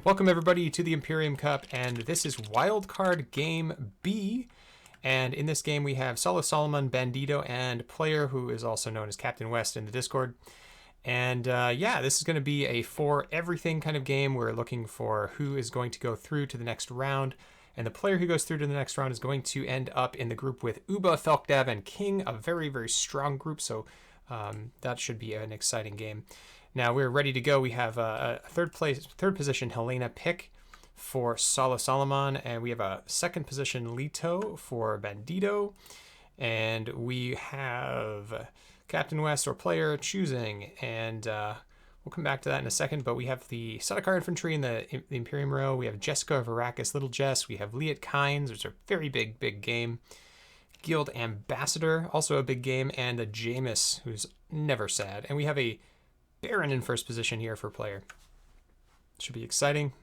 Welcome everybody to the Imperium Cup, and this is Wildcard Game B. And in this game we have Salo, Bandito, and player who is also known as CptWest in the Discord. And yeah, this is going to be a for everything kind of game. We're looking for who is going to go through to the next round. And the player who goes through to the next round is going to end up in the group with Uba, Felkdev, and King, a very, very strong group. So that should be an exciting game. Now we're ready to go. We have a third position Helena pick for Salo, and we have a second position Leto for Bandito, and we have CptWest or player choosing, and we'll come back to that in a second. But we have the Savfk infantry in the Imperium row. We have Jessica of Arrakis, Little Jess. We have Leto Kynes, which is a very big game. Guild Ambassador, also a big game, and a Jameis, who's never sad. And we have a Baron in first position here for player. Should be exciting.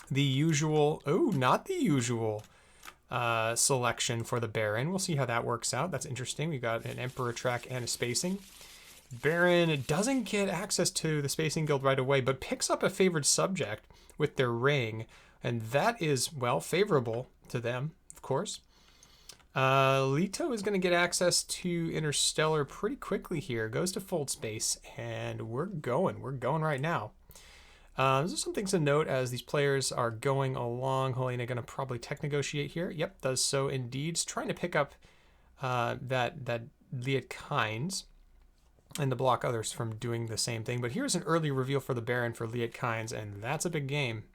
The usual, not the usual selection for the Baron. We'll see how that works out. That's interesting. We got an Emperor track and a spacing. Baron doesn't get access to the spacing guild right away, but picks up a favored subject with their ring, and that is, well, favorable to them, of course. Leto is going to get access to Interstellar pretty quickly here. Goes to Fold Space, and we're going right now. There's some things to note as these players are going along. Helena going to probably tech negotiate here. Yep, does so indeed. He's trying to pick up that Leto Kynes and to block others from doing the same thing. But here's an early reveal for the Baron for Leto Kynes, and that's a big game.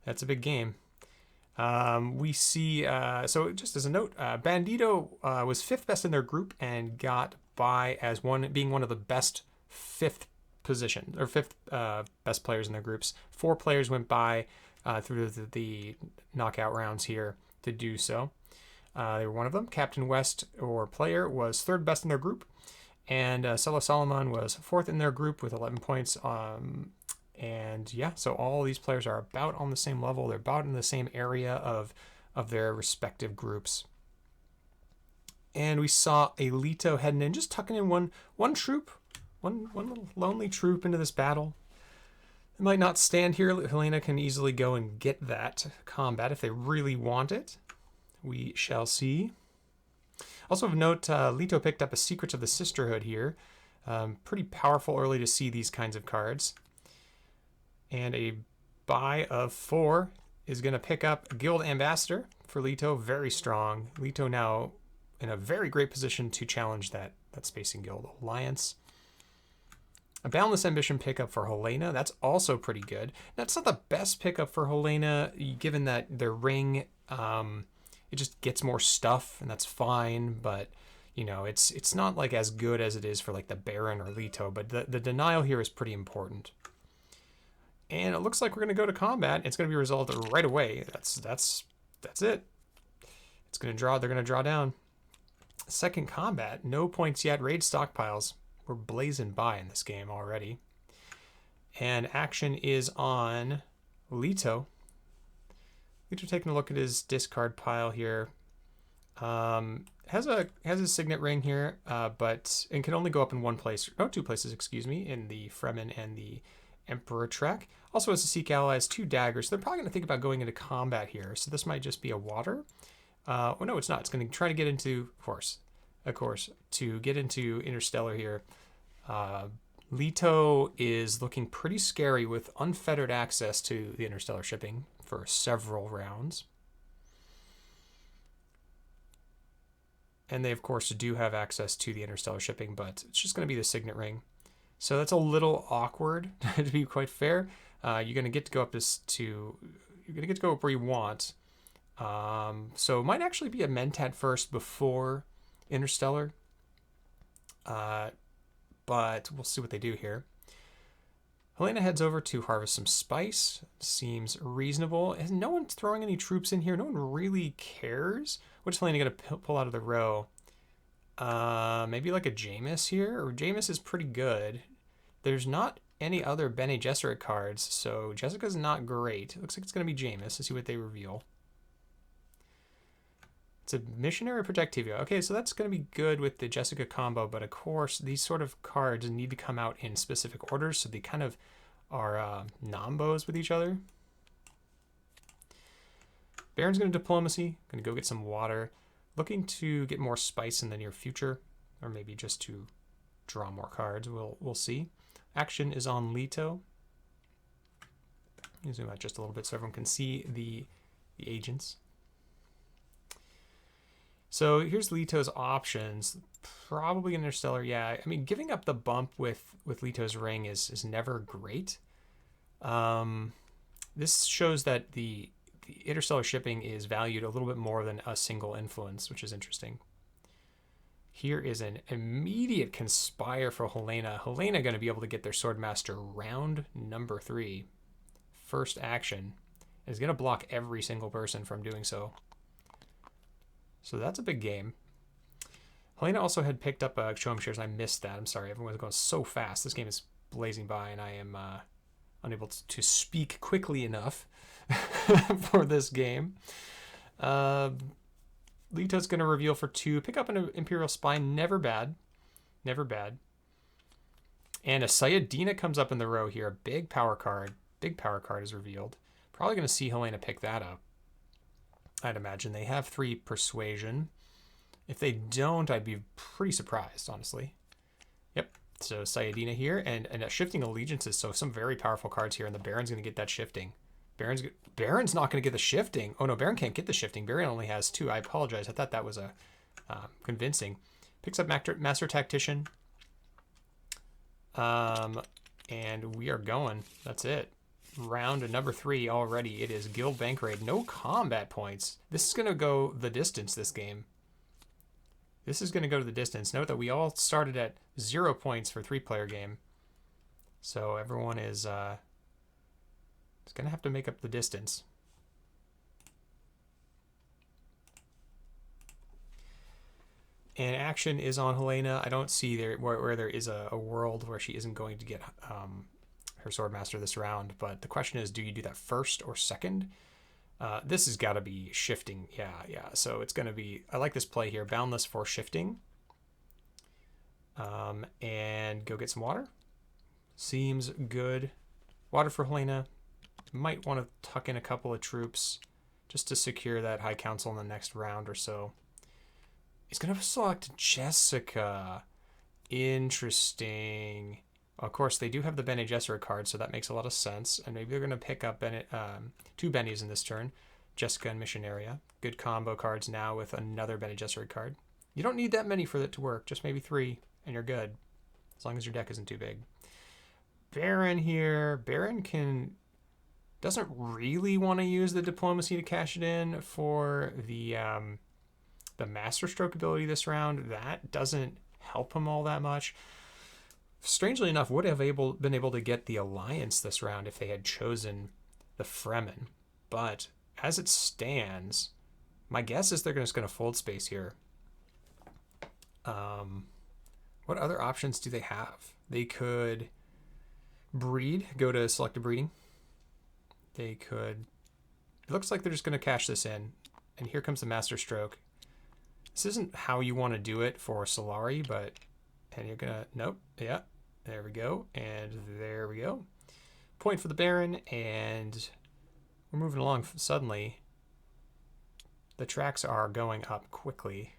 That's a big game. We see, so just as a note, Bandito was 5th best in their group and got by as being one of the best 5th position, or 5th best players in their groups. 4 players went by through the knockout rounds here to do so. They were one of them. CptWest or player was 3rd best in their group, and Salo was 4th in their group with 11 points. And yeah, so all these players are about on the same level. They're about in the same area of their respective groups. And we saw a Leto heading in, just tucking in one troop, one little lonely troop into this battle. It might not stand here. Helena can easily go and get that combat if they really want it. We shall see. Also of note, Leto picked up a Secrets of the Sisterhood here. Pretty powerful early to see these kinds of cards. And a buy of 4 is going to pick up a Guild Ambassador for Leto. Very strong. Leto now in a very great position to challenge that Spacing Guild Alliance. A Boundless Ambition pickup for Helena. That's also pretty good. That's not the best pickup for Helena, given that their ring, it just gets more stuff, and that's fine. But, you know, it's not like as good as it is for like the Baron or Leto. But the denial here is pretty important. And it looks like we're going to go to combat. It's going to be resolved right away. That's it. It's going to draw. They're going to draw down. Second combat. No points yet. Raid stockpiles. We're blazing by in this game already. And action is on Leto. Leto taking a look at his discard pile here. Has a Signet ring here, but it can only go up in one place. Oh, 2 places, excuse me, in the Fremen and the Emperor track. Also has a Seek ally, has 2 daggers. So they're probably going to think about going into combat here. So this might just be a water. Oh no, it's not. It's going to try to get into, of course, to get into Interstellar here. Leto is looking pretty scary with unfettered access to the Interstellar shipping for several rounds. And they, of course, do have access to the Interstellar shipping, but it's just going to be the Signet ring. So that's a little awkward, to be quite fair. You're going to get to go up you're going to get to go up where you want. So it might actually be a Mentat first before Interstellar. But we'll see what they do here. Helena heads over to harvest some spice. Seems reasonable. And no one's throwing any troops in here. No one really cares. What's Helena going to pull out of the row? Maybe like a Jameis here, or Jameis is pretty good. There's not any other Bene Gesserit cards, so Jessica's not great. It looks like it's going to be Jameis. Let's see what they reveal. It's a Missionary Protectivo. Okay, so that's going to be good with the Jessica combo, but of course, these sort of cards need to come out in specific orders, so they kind of nombos with each other. Baron's going to diplomacy. Going to go get some water. Looking to get more spice in the near future, or maybe just to draw more cards. We'll see. Action is on Leto. Zoom out just a little bit so everyone can see the agents. So here's Leto's options. Probably Interstellar, yeah. I mean, giving up the bump with Leto's ring is never great. This shows that the interstellar shipping is valued a little bit more than a single influence, which is interesting. Here is an immediate conspire for Helena. Helena going to be able to get their Swordmaster round number 3. First action. Is going to block every single person from doing so. So that's a big game. Helena also had picked up Showing Shares, and I missed that. I'm sorry, everyone's going so fast. This game is blazing by, and I am unable to speak quickly enough for this game. Leto's going to reveal for 2. Pick up an Imperial Spine. Never bad. Never bad. And a Sayadina comes up in the row here. A big power card. Big power card is revealed. Probably going to see Helena pick that up. I'd imagine. They have 3 Persuasion. If they don't, I'd be pretty surprised, honestly. Yep. So Sayadina here. And shifting allegiances. So some very powerful cards here. And the Baron's going to get that shifting. Baron's not going to get the shifting. Oh, no, Baron can't get the shifting. Baron only has 2. I apologize. I thought that was convincing. Picks up Master Tactician. And we are going. That's it. Round number 3 already. It is Guild Bank Raid. No combat points. This is going to go the distance, this game. This is going to go to the distance. Note that we all started at 0 points for 3-player game. So everyone is going to have to make up the distance. And action is on Helena. I don't see there where there is a world where she isn't going to get her Swordmaster this round, but the question is, do you do that first or second? This has got to be shifting. Yeah. So it's going to be, I like this play here. Boundless for shifting. And go get some water. Seems good. Water for Helena. Might want to tuck in a couple of troops just to secure that High Council in the next round or so. He's going to select Jessica. Interesting. Of course, they do have the Bene Gesserit card, so that makes a lot of sense. And maybe they're going to pick up 2 Bennies in this turn. Jessica and Missionaria. Good combo cards now with another Bene Gesserit card. You don't need that many for it to work. Just maybe 3, and you're good. As long as your deck isn't too big. Baron here. Baron doesn't really want to use the diplomacy to cash it in for the Masterstroke ability this round. That doesn't help him all that much. Strangely enough, would have been able to get the Alliance this round if they had chosen the Fremen. But as it stands, my guess is they're just going to fold space here. What other options do they have? They could breed, go to selective breeding. They could... It looks like they're just going to cash this in. And here comes the Masterstroke. This isn't how you want to do it for Solari, but... And you're going to... Nope. Yeah. There we go. And there we go. Point for the Baron, and we're moving along suddenly. The tracks are going up quickly.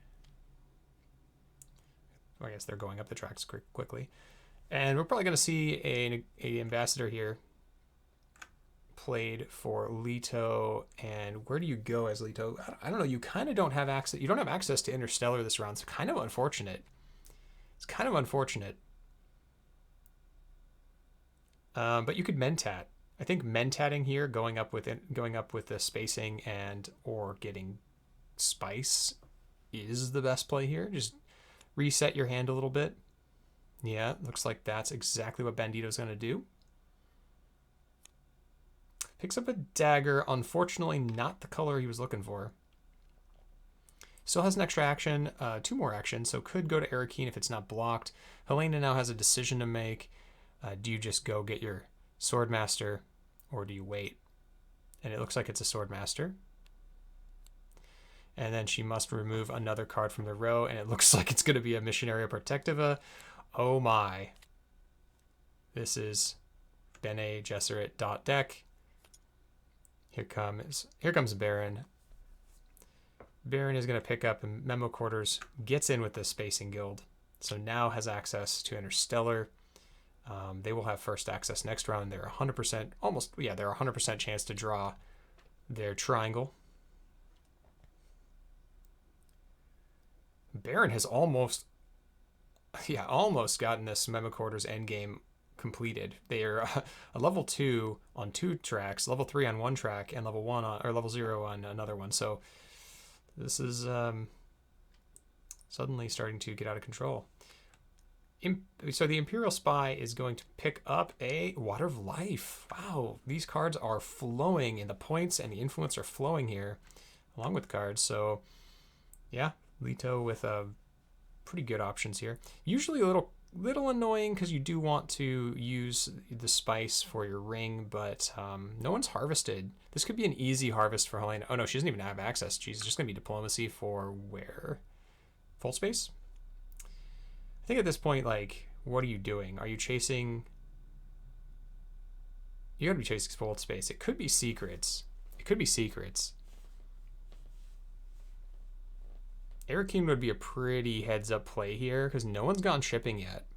Or I guess they're going up the tracks quickly. And we're probably going to see a ambassador here played for Leto. And where do you go as Leto? I don't know. You kind of don't have access. You don't have access to Interstellar this round. It's kind of unfortunate. It's kind of unfortunate. But you could mentat. I think mentating here, going up with the spacing and or getting spice is the best play here. Just reset your hand a little bit. Yeah, looks like that's exactly what Bandito's going to do. Picks up a dagger. Unfortunately, not the color he was looking for. Still has an extra action, 2 more actions, so could go to Arakeen if it's not blocked. Helena now has a decision to make. Do you just go get your Swordmaster, or do you wait? And it looks like it's a Swordmaster. And then she must remove another card from the row, and it looks like it's going to be a Missionaria Protectiva. Oh my. This is Bene Gesserit dot deck. Here comes Baron. Baron is going to pick up Memo Quarters, gets in with the Spacing Guild, so now has access to Interstellar. They will have first access next round. They're 100%, they're 100% chance to draw their triangle. Baron has almost gotten this Memo Quarters endgame completed. They are a level 2 on 2 tracks, level 3 on 1 track, and level 1 on, or level 0 on another one. So this is suddenly starting to get out of control. So the Imperial Spy is going to pick up a Water of Life. Wow, these cards are flowing, and the points and the influence are flowing here, along with cards. So yeah, Leto with pretty good options here. Usually a little annoying because you do want to use the spice for your ring, but no one's harvested. This could be an easy harvest for Helena. Oh no, she doesn't even have access. She's just going to be diplomacy for where? Full space? I think at this point, like, what are you doing? Are you chasing? You gotta be chasing full space. It could be secrets. It could be secrets. Arakeen would be a pretty heads-up play here because no one's gone shipping yet.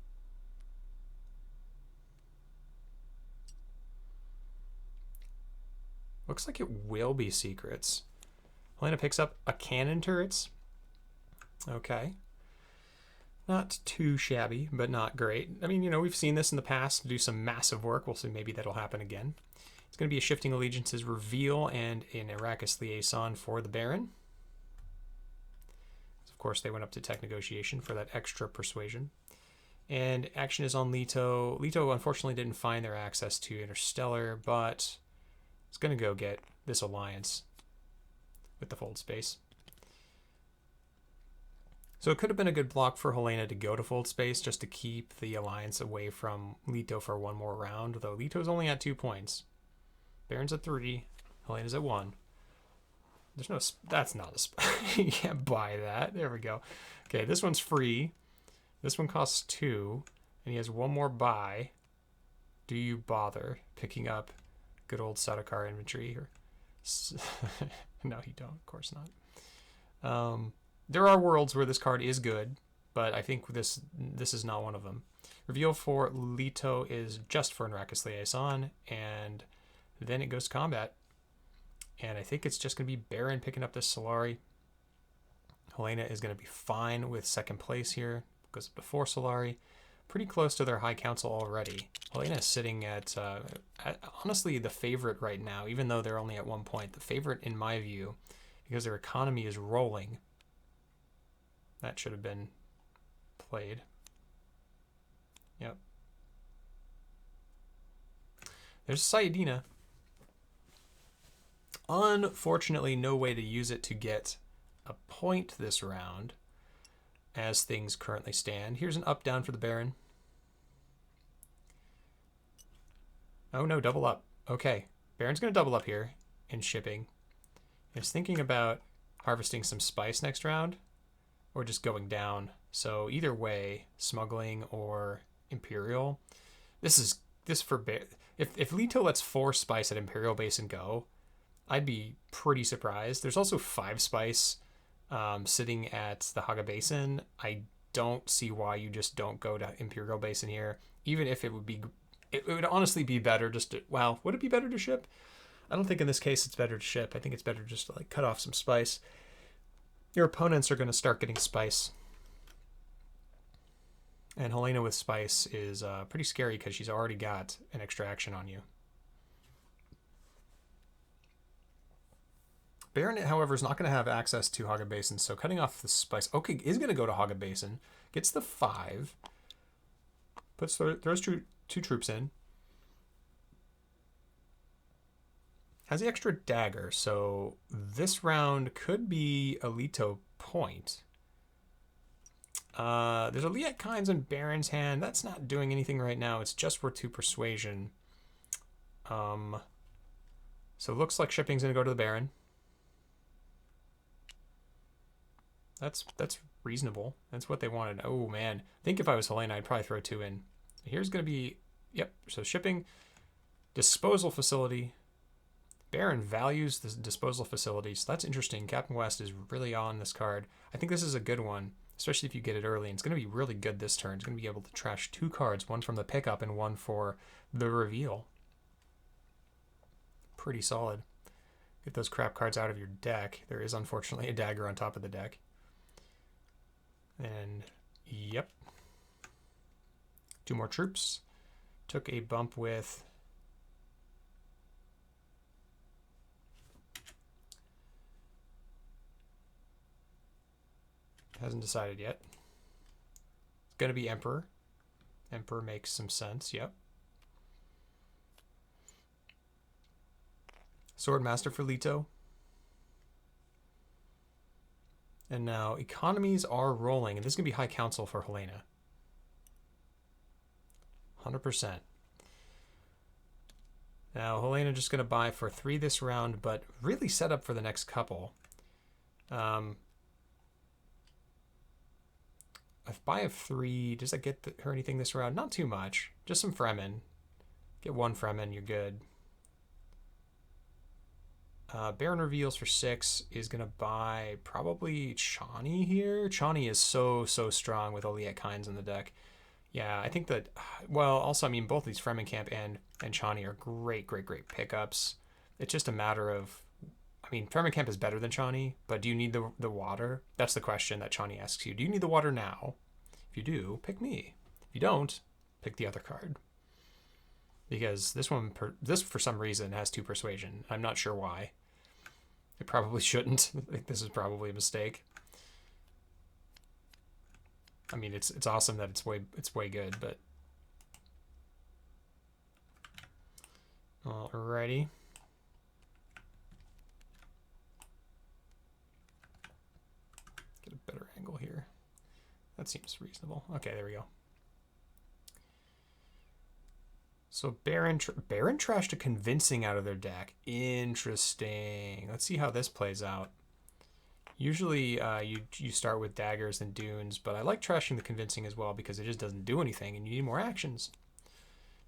Looks like it will be secrets. Helena picks up a cannon turrets. Okay. Not too shabby, but not great. I mean, you know, we've seen this in the past do some massive work. We'll see, maybe that'll happen again. It's going to be a Shifting Allegiances reveal and an Arrakis liaison for the Baron. Of course, they went up to tech negotiation for that extra persuasion. And action is on Leto. Leto, unfortunately, didn't find their access to Interstellar, but it's going to go get this alliance with the fold space. So it could have been a good block for Helena to go to fold space just to keep the alliance away from Leto for one more round, though Leto's only at 2 points. Baron's at 3, Helena's at 1. There's no, that's not a, you can't buy that. There we go. Okay, this one's free. This one costs 2, and he has one more buy. Do you bother picking up good old Sardaukar inventory here? No, you don't, of course not. There are worlds where this card is good, but I think this is not one of them. Reveal for Leto is just for an Arrakis liaison, and then it goes to combat. And I think it's just going to be Baron picking up this Solari. Helena is going to be fine with second place here. Goes up to 4 Solari. Pretty close to their High Council already. Helena is sitting at honestly the favorite right now, even though they're only at 1 point. The favorite in my view, because their economy is rolling. That should have been played. Yep. There's Sayadina. Unfortunately, no way to use it to get a point this round as things currently stand. Here's an up-down for the Baron. Oh no, double up. Okay, Baron's going to double up here in shipping. I was thinking about harvesting some spice next round, or just going down. So either way, smuggling or Imperial. This for if Leto lets 4 spice at Imperial base and go, I'd be pretty surprised. There's also 5 spice sitting at the Haga Basin. I don't see why you just don't go to Imperial Basin here, even if it would honestly be better just to, well, would it be better to ship? I don't think in this case it's better to ship. I think it's better just to like cut off some spice. Your opponents are going to start getting spice. And Helena with spice is pretty scary because she's already got an extra action on you. Baron, however, is not going to have access to Haga Basin, so cutting off the spice. Okay, is going to go to Haga Basin. Gets the 5. Throws 2 troops in. Has the extra dagger, so this round could be a Leto point. There's a Liet Kynes in Baron's hand. That's not doing anything right now. It's just for 2 persuasion. So it looks like shipping's going to go to the Baron. That's reasonable. That's what they wanted. Oh, man. I think if I was Helena, I'd probably throw 2 in. Here's going to be... Yep, so shipping... Disposal facility. Baron values the disposal facility, so that's interesting. CptWest is really on this card. I think this is a good one, especially if you get it early. And it's going to be really good this turn. It's going to be able to trash 2 cards, one from the pickup and one for the reveal. Pretty solid. Get those crap cards out of your deck. There is unfortunately a dagger on top of the deck. And yep. 2 more troops. Took a bump with hasn't decided yet. It's going to be Emperor. Emperor makes some sense, yep. Swordmaster for Leto. And now economies are rolling, and this is going to be High Council for Helena. 100%. Now, Helena just going to buy for 3 this round, but really set up for the next couple. If buy of 3, does that get her anything this round? Not too much. Just some Fremen. Get 1 Fremen, you're good. Baron reveals for 6 is going to buy probably Chani here. Chani is so strong with Aliat Kynes in the deck. Yeah, I think that, well, also, I mean, both these Fremen Camp and Chani are great pickups. It's just a matter of, I mean, Fremen Camp is better than Chani, but do you need the water? That's the question that Chani asks you. Do you need the water now? If you do, pick me. If you don't, pick the other card. Because this one, this for some reason has 2 persuasion. I'm not sure why. It probably shouldn't. I think this is probably a mistake. I mean, it's awesome that it's way good, but alrighty. Get a better angle here. That seems reasonable. Okay, there we go. So Baron trashed a convincing out of their deck. Interesting. Let's see how this plays out. Usually you start with daggers and dunes, but I like trashing the convincing as well because it just doesn't do anything and you need more actions.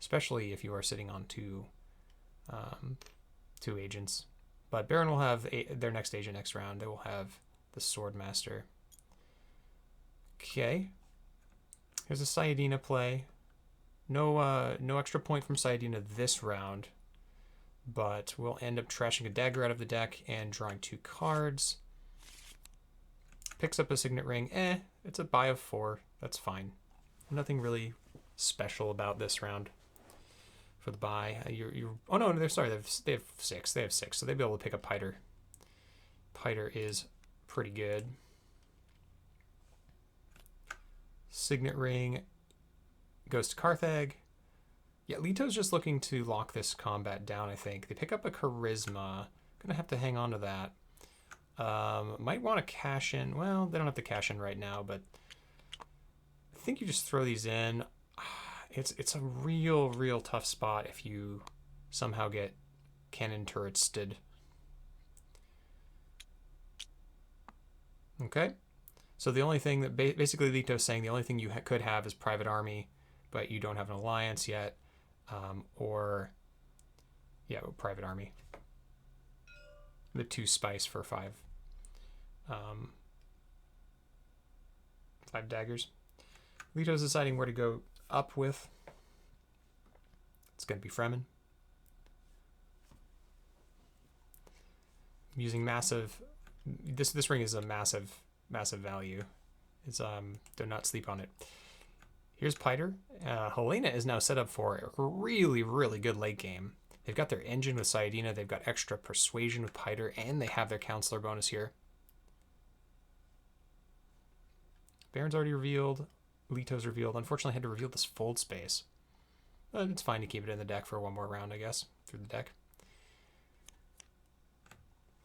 Especially if you are sitting on 2 agents. But Baron will have their next agent next round. They will have the Swordmaster. Okay. Here's a Sayadina play. No extra point from Sayadina this round, but we'll end up trashing a dagger out of the deck and drawing 2 cards. Picks up a Signet ring. It's a buy of 4. That's fine. Nothing really special about this round for the buy. Oh no, they're sorry. They have 6. They have 6, so they'll be able to pick up Piter. Piter is pretty good. Signet ring goes to Carthag. Yeah, Leto's just looking to lock this combat down, I think. They pick up a Charisma. Gonna have to hang on to that. Might want to cash in. Well, they don't have to cash in right now, but I think you just throw these in. It's a real tough spot if you somehow get cannon turretsed. Okay. So the only thing that basically Leto's saying, the only thing you could have is private army, but you don't have an alliance yet, or yeah, private army. The 2 spice for 5. 5 daggers. Leto's deciding where to go up with. It's going to be Fremen. Using massive. This ring is a massive value. It's do not sleep on it. Here's Piter. Helena is now set up for a really good late game. They've got their engine with Sayadina, they've got extra persuasion with Piter, and they have their counselor bonus here. Baron's already revealed. Leto's revealed. Unfortunately, I had to reveal this fold space. But it's fine to keep it in the deck for 1 more round, I guess, through the deck.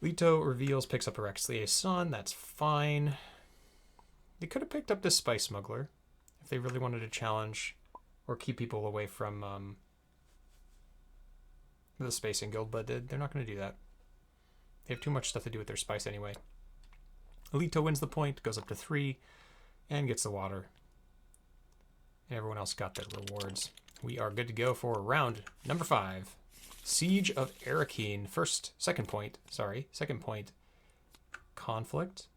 Leto reveals, picks up a Rex Liaison. That's fine. They could have picked up this Spice Smuggler if they really wanted to challenge or keep people away from the Spacing Guild, but they're not going to do that. They have too much stuff to do with their spice anyway. Leto wins the point, goes up to 3, and gets the water. And everyone else got their rewards. We are good to go for round number 5. Siege of Arakeen. Second point. Conflict.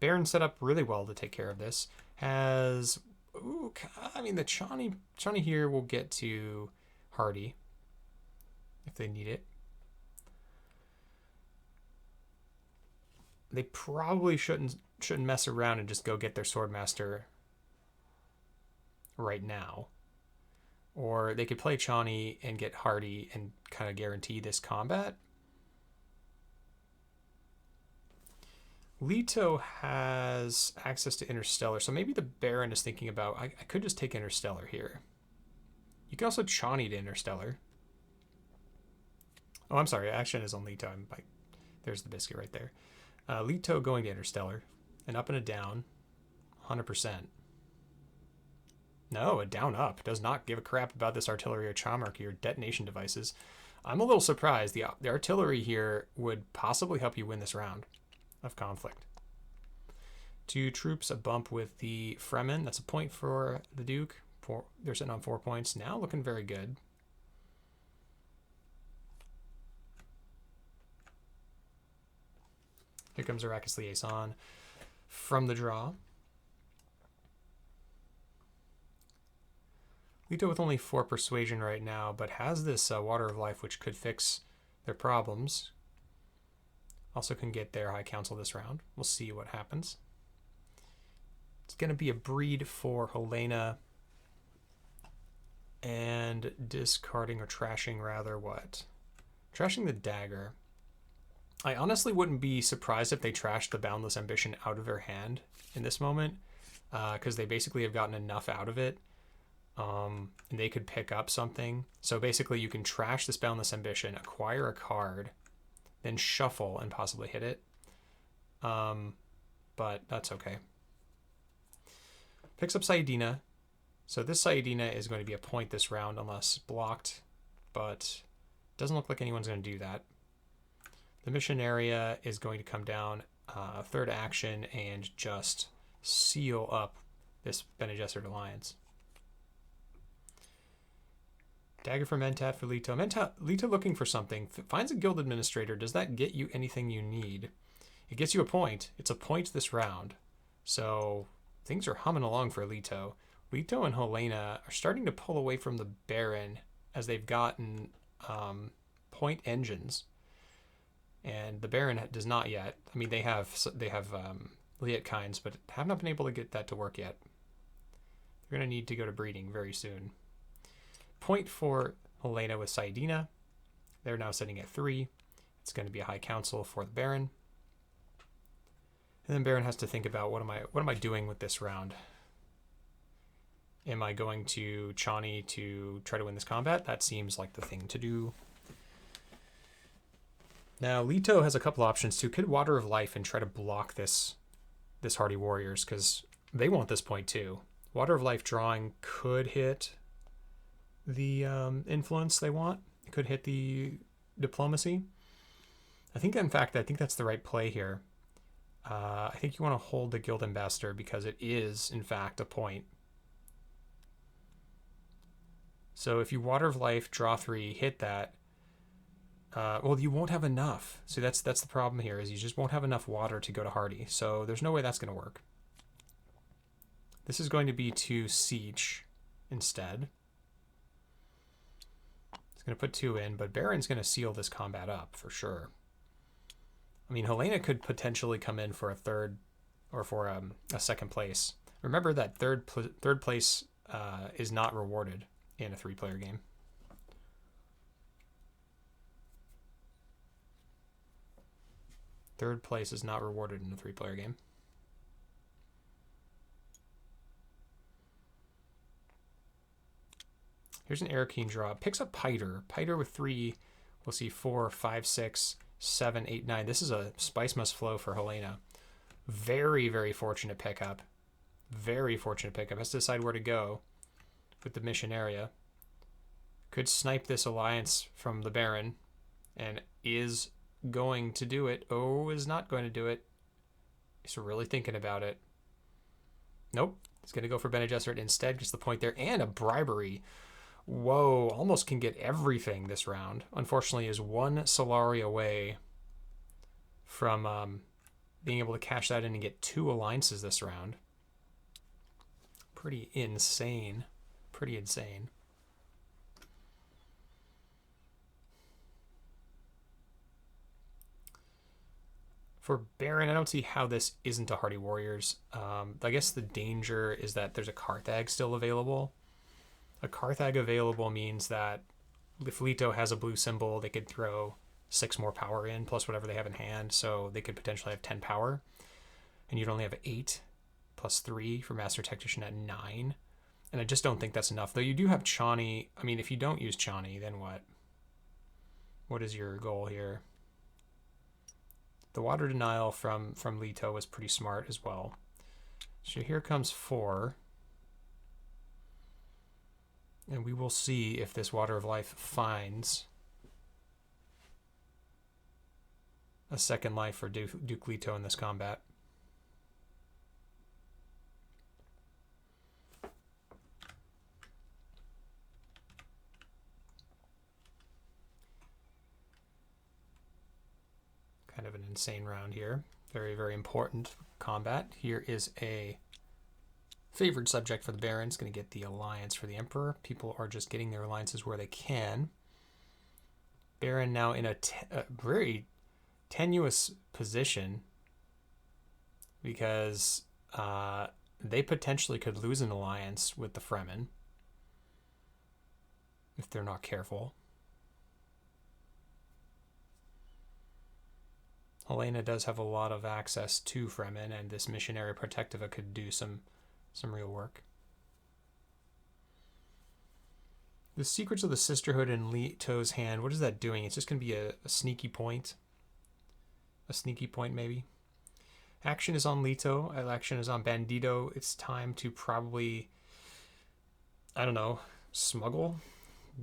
Baron set up really well to take care of this. Has, ooh, I mean, the Chani here will get to Hardy if they need it. They probably shouldn't mess around and just go get their Swordmaster right now. Or they could play Chani and get Hardy and kind of guarantee this combat. Leto has access to Interstellar, so maybe the Baron is thinking about, I could just take Interstellar here. You can also Chani to Interstellar. Oh, I'm sorry, action is on Leto. There's the biscuit right there. Leto going to Interstellar. An up and a down. 100%. No, a down up. Does not give a crap about this artillery or Chamarchy or detonation devices. I'm a little surprised. The artillery here would possibly help you win this round of conflict. 2 troops, a bump with the Fremen. That's a point for the Duke. They're sitting on 4 points. Now looking very good. Here comes Arrakis Liaison from the draw. Leto with only 4 persuasion right now, but has this Water of Life, which could fix their problems. Also can get their High Council this round. We'll see what happens. It's going to be a breed for Helena. And discarding or trashing rather what? Trashing the dagger. I honestly wouldn't be surprised if they trashed the Boundless Ambition out of their hand in this moment, because they basically have gotten enough out of it, and they could pick up something. So basically you can trash this Boundless Ambition, acquire a card, then shuffle and possibly hit it. But that's okay. Picks up Saidina. So this Saidina is going to be a point this round unless blocked, but doesn't look like anyone's going to do that. The mission area is going to come down third action and just seal up this Bene Gesserit alliance. Dagger for Mentat for Leto. Leto looking for something. Finds a guild administrator. Does that get you anything you need? It gets you a point. It's a point this round. So things are humming along for Leto. Leto and Helena are starting to pull away from the Baron as they've gotten point engines. And the Baron does not yet. I mean, they have Liet-Kinds, but have not been able to get that to work yet. They're going to need to go to breeding very soon. Point for Helena with Saidina. They're now sitting at 3. It's going to be a High Council for the Baron. And then Baron has to think about what am I doing with this round? Am I going to Chani to try to win this combat? That seems like the thing to do. Now, Leto has a couple options too. Could Water of Life and try to block this Hardy Warriors, because they want this point too. Water of Life drawing could hit the influence they want. It could hit the diplomacy. I think that's the right play here. I think you want to hold the Guild Ambassador because it is, in fact, a point. So if you Water of Life, draw 3, hit that, well, you won't have enough. So that's the problem here, is you just won't have enough water to go to Hardy. So there's no way that's going to work. This is going to be to Siege instead. It's going to put 2 in, but Baron's going to seal this combat up for sure. I mean, Helena could potentially come in for a third or for a second place. Remember that third place is not rewarded in a 3-player game. Third place is not rewarded in a 3-player game. Here's an Arakeen draw. Picks up Piter. Piter with 3. We'll see 4, 5, 6, 7, 8, 9. This is a Spice Must Flow for Helena. Very, very fortunate pickup. Very fortunate pickup. Has to decide where to go with the mission area. Could snipe this alliance from the Baron, and is going to do it. Oh, is not going to do it. He's really thinking about it. Nope. He's going to go for Bene Gesserit instead. Gets the point there. And a bribery. Whoa, almost can get everything this round. Unfortunately, is one Solari away from being able to cash that in and get 2 alliances this round. Pretty insane. Pretty insane. For Baron, I don't see how this isn't a Hardy Warriors. I guess the danger is that there's a Carthag still available. A Carthag available means that if Leto has a blue symbol, they could throw 6 more power in, plus whatever they have in hand, so they could potentially have 10 power. And you'd only have 8, plus 3 for Master Tactician at 9. And I just don't think that's enough. Though you do have Chani. I mean, if you don't use Chani, then what? What is your goal here? The water denial from Leto was pretty smart as well. So here comes 4. And we will see if this Water of Life finds a second life for Duke Leto in this combat. Kind of an insane round here. Very, very important combat. Here is a favored subject for the Baron. It's going to get the alliance for the Emperor. People are just getting their alliances where they can. Baron now in a very tenuous position because they potentially could lose an alliance with the Fremen if they're not careful. Helena does have a lot of access to Fremen, and this Missionary Protectiva could do some real work. The Secrets of the Sisterhood in Leto's hand, what is that doing? It's just going to be a sneaky point. A sneaky point, maybe. Action is on Leto. Action is on Bandito. It's time to probably, I don't know, smuggle.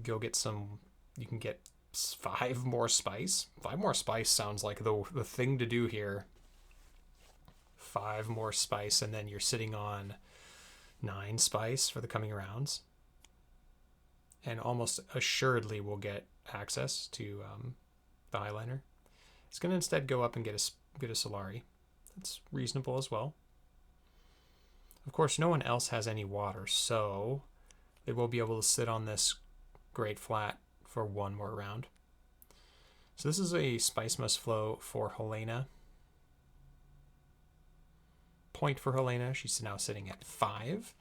Go get some, you can get 5 more spice. 5 more spice sounds like the thing to do here. 5 more spice, and then you're sitting on 9 spice for the coming rounds. And almost assuredly we'll get access to the Highliner. It's going to instead go up and get a Solari. That's reasonable as well. Of course, no one else has any water, so they will be able to sit on this great flat for 1 more round. So this is a Spice Must Flow for Helena. Point for Helena. She's now sitting at 5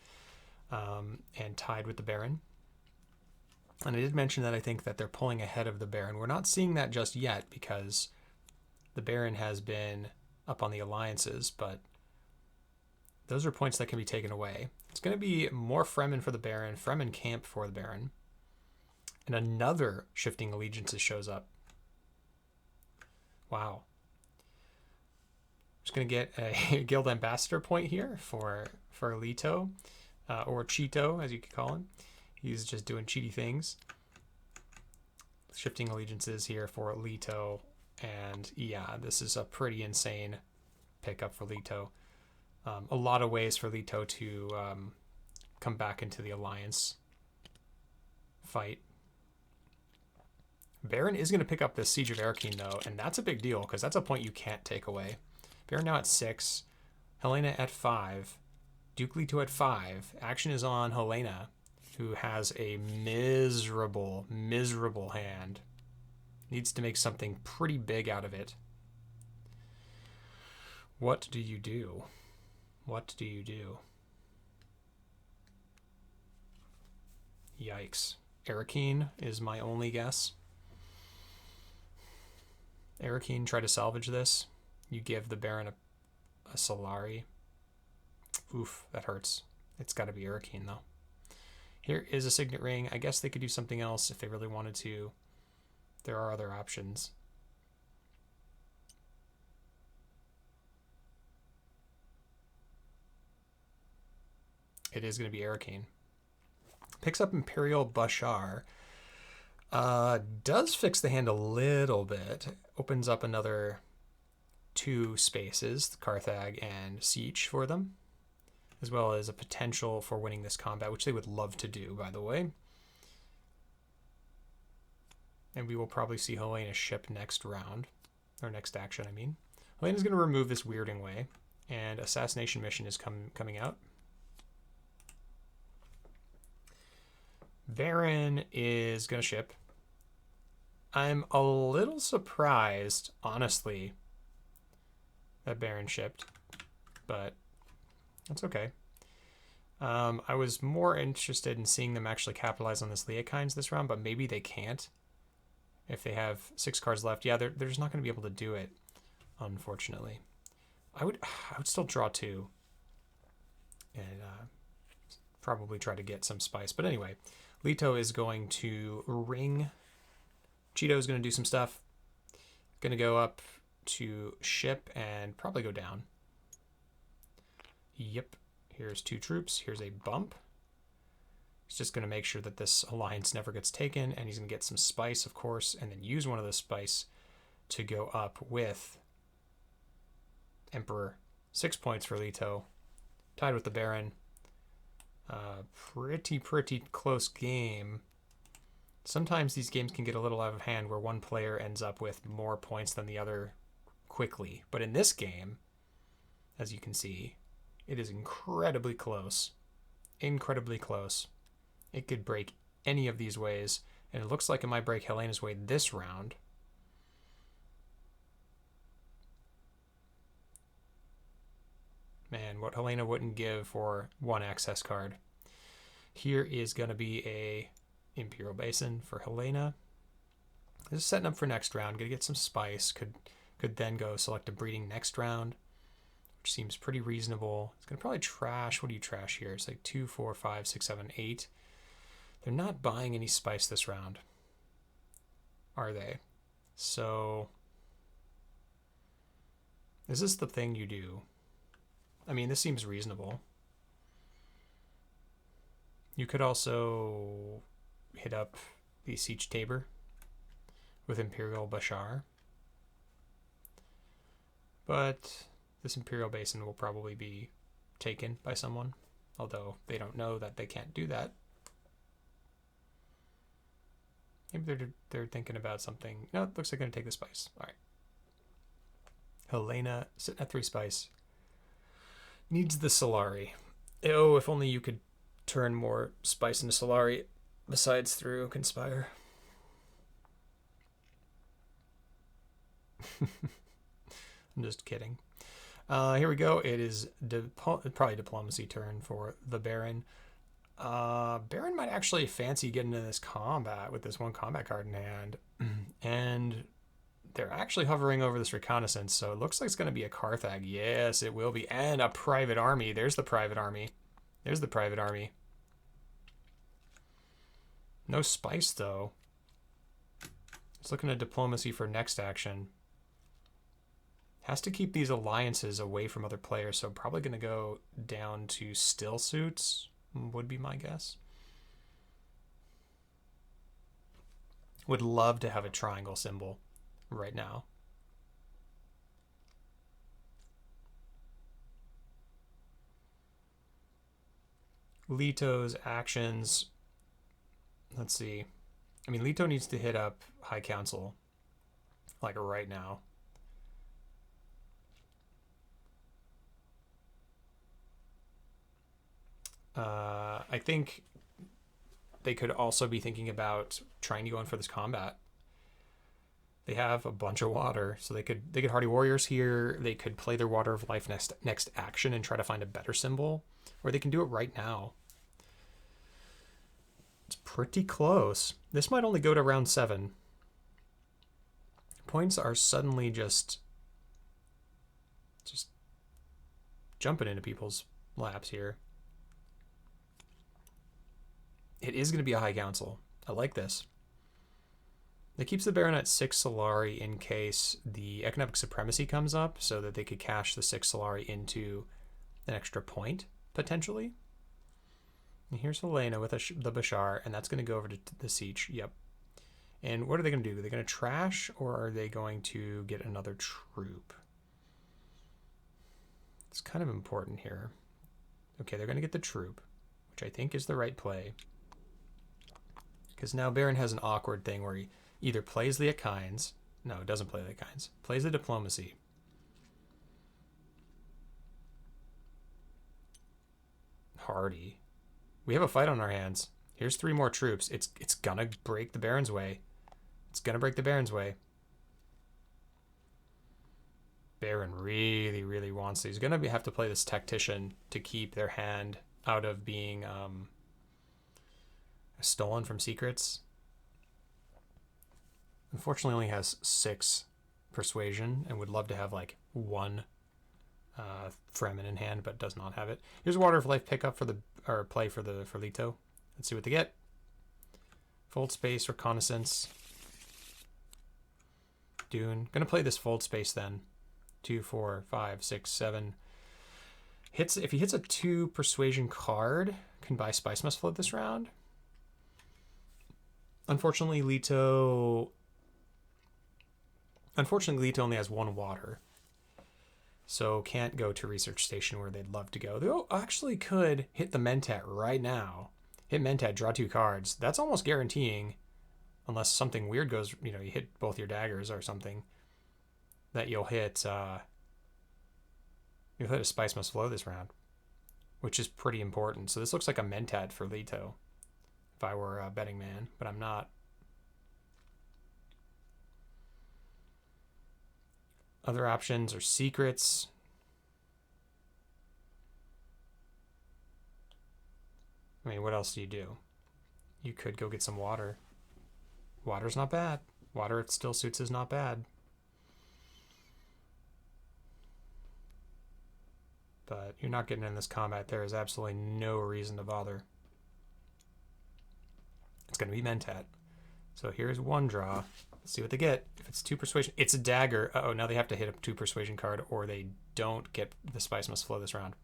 and tied with the Baron. And I did mention that I think that they're pulling ahead of the Baron. We're not seeing that just yet because the Baron has been up on the alliances, but those are points that can be taken away. It's going to be more Fremen for the Baron, Fremen camp for the Baron, and another Shifting Allegiances shows up. Wow. Just going to get a Guild Ambassador point here for Leto, or Cheeto, as you could call him. He's just doing cheaty things. Shifting Allegiances here for Leto. And yeah, this is a pretty insane pickup for Leto. A lot of ways for Leto to come back into the alliance fight. Baron is going to pick up the Siege of Erkine, though, and that's a big deal because that's a point you can't take away. Baron now at 6, Helena at 5, Duke Leto at 5. Action is on Helena, who has a miserable, miserable hand. Needs to make something pretty big out of it. What do you do? What do you do? Yikes. Erkine is my only guess. Erkine, try to salvage this. You give the Baron a Solari. Oof, that hurts. It's got to be Erkine, though. Here is a Signet Ring. I guess they could do something else if they really wanted to. There are other options. It is going to be Erkine. Picks up Imperial Bashar. Does fix the hand a little bit. Opens up another 2 spaces, Carthag and Siege for them, as well as a potential for winning this combat, which they would love to do, by the way. And we will probably see Helena ship next round. Or next action, I mean. Helena's going to remove this weirding way. And Assassination Mission is coming out. Baron is going to ship. I'm a little surprised, honestly, that Baron shipped. But that's okay. I was more interested in seeing them actually capitalize on this Leokines this round, but maybe they can't. If they have 6 cards left, yeah, they're just not going to be able to do it, unfortunately. I would still draw 2 and probably try to get some spice. But anyway, Leto is going to ring. Cheeto is going to do some stuff. Going to go up to ship and probably go down. Yep. Here's 2 troops. Here's a bump. He's just going to make sure that this alliance never gets taken, and he's going to get some spice, of course, and then use one of the spice to go up with Emperor. 6 points for Leto. Tied with the Baron. Pretty close game. Sometimes these games can get a little out of hand where one player ends up with more points than the other quickly. But in this game, as you can see, it is incredibly close. Incredibly close. It could break any of these ways, and it looks like it might break Helena's way this round. Man, what Helena wouldn't give for 1 access card. Here is going to be a Imperial Basin for Helena. This is setting up for next round. Going to get some spice. Could then go select a breeding next round, which seems pretty reasonable. It's going to probably trash. What do you trash here? It's like 2, 4, 5, 6, 7, 8. They're not buying any spice this round, are they? So, is this the thing you do? I mean, this seems reasonable. You could also hit up the Siege Tabor with Imperial Bashar. But this Imperial Basin will probably be taken by someone, although they don't know that they can't do that. Maybe they're thinking about something. No, it looks like they're going to take the spice. All right. Helena, sitting at 3 spice. Needs the Solari. Oh, if only you could turn more spice into Solari besides through Conspire. I'm just kidding. Here we go. It is probably Diplomacy turn for the Baron. Baron might actually fancy getting into this combat with this 1 combat card in hand. And they're actually hovering over this reconnaissance, so it looks like it's going to be a Carthag. Yes, it will be. And a private army. There's the private army. There's the private army. No spice, though. It's looking at diplomacy for next action. Has to keep these alliances away from other players, so probably going to go down to still suits, would be my guess. Would love to have a triangle symbol right now. Leto's actions. Let's see. I mean, Leto needs to hit up High Council, like right now. I think they could also be thinking about trying to go in for this combat. They have a bunch of water, so they could Hardy Warriors here. They could play their Water of Life next action and try to find a better symbol, or they can do it right now. It's pretty close. This might only go to round 7. Points are suddenly just jumping into people's laps here. It is going to be a High Council. I like this. It keeps the Baron at 6 Solari in case the Economic Supremacy comes up, so that they could cash the 6 Solari into an extra point, potentially. And here's Helena with the Bashar, and that's going to go over to the Siege. Yep. And what are they going to do? Are they going to trash, or are they going to get another troop? It's kind of important here. Okay, they're going to get the troop, which I think is the right play. Because now Baron has an awkward thing where he either plays the Akines. No, it doesn't play the Akines. Plays the Diplomacy. Hardy. We have a fight on our hands. Here's 3 more troops. It's gonna break the Baron's way. It's gonna break the Baron's way. Baron really, really wants to. He's gonna have to play this Tactician to keep their hand out of being stolen from secrets. Unfortunately, only has 6 persuasion and would love to have like 1 Fremen in hand, but does not have it. Here's a Water of Life pickup for the play for Leto. Let's see what they get. Fold Space, Reconnaissance, Dune. Gonna play this Fold Space then. 2, 4, 5, 6, 7. Hits if he hits a 2 persuasion card, can buy Spice Must Float this round. Unfortunately, Leto only has 1 water. So can't go to Research Station where they'd love to go. They actually could hit the Mentat right now. Hit Mentat, draw 2 cards. That's almost guaranteeing, unless something weird goes, you hit both your daggers or something, that you'll hit a Spice Must Flow this round, which is pretty important. So this looks like a Mentat for Leto if I were a betting man, but I'm not. Other options are secrets. I mean, what else do? You could go get some water. Water's not bad. Water, it still suits, is not bad. But you're not getting in this combat. There is absolutely no reason to bother. It's going to be Mentat. So here's 1 draw. Let's see what they get. If it's 2 persuasion, it's a dagger. Uh-oh, now they have to hit a 2 persuasion card or they don't get the Spice Must Flow this round.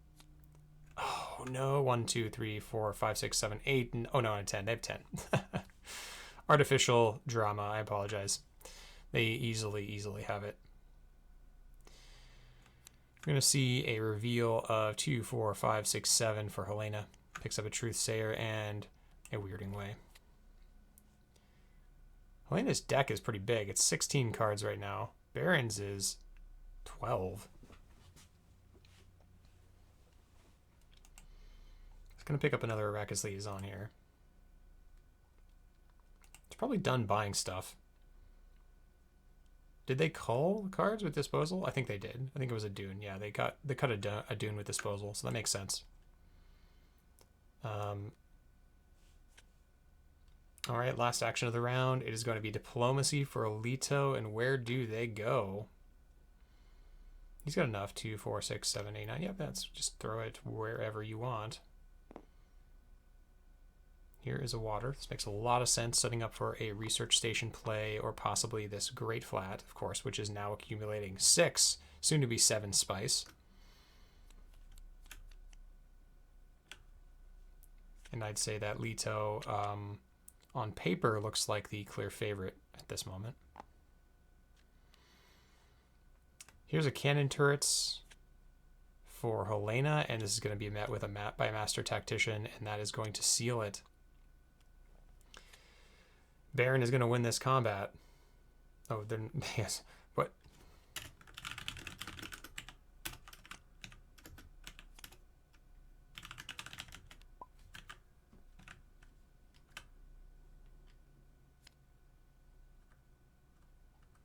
Oh, no. 1, 2, 3, 4, 5, 6, 7, 8. Oh, no, 10. They have 10. Artificial drama. I apologize. They easily have it. We're going to see a reveal of 2, 4, 5, 6, 7 for Helena. Picks up a Truthsayer and a Weirding Way. Helena's deck is pretty big. It's 16 cards right now. Baron's is 12. It's going to pick up another Arrakis Liaison here. It's probably done buying stuff. Did they cull cards with disposal? I think they did. I think it was a Dune. Yeah, they cut a Dune with disposal, so that makes sense. All right, last action of the round. It is going to be Diplomacy for Leto, and where do they go? He's got enough. 2, 4, 6, 7, 8, 9. Yep, that's just throw it wherever you want. Here is a water. This makes a lot of sense, setting up for a Research Station play, or possibly this Great Flat, of course, which is now accumulating 6, soon to be 7 spice. And I'd say that Leto, on paper, looks like the clear favorite at this moment. Here's a Cannon Turrets for Helena, and this is going to be met with by a Master Tactician, and that is going to seal it. Baron is going to win this combat. Oh, then yes. What?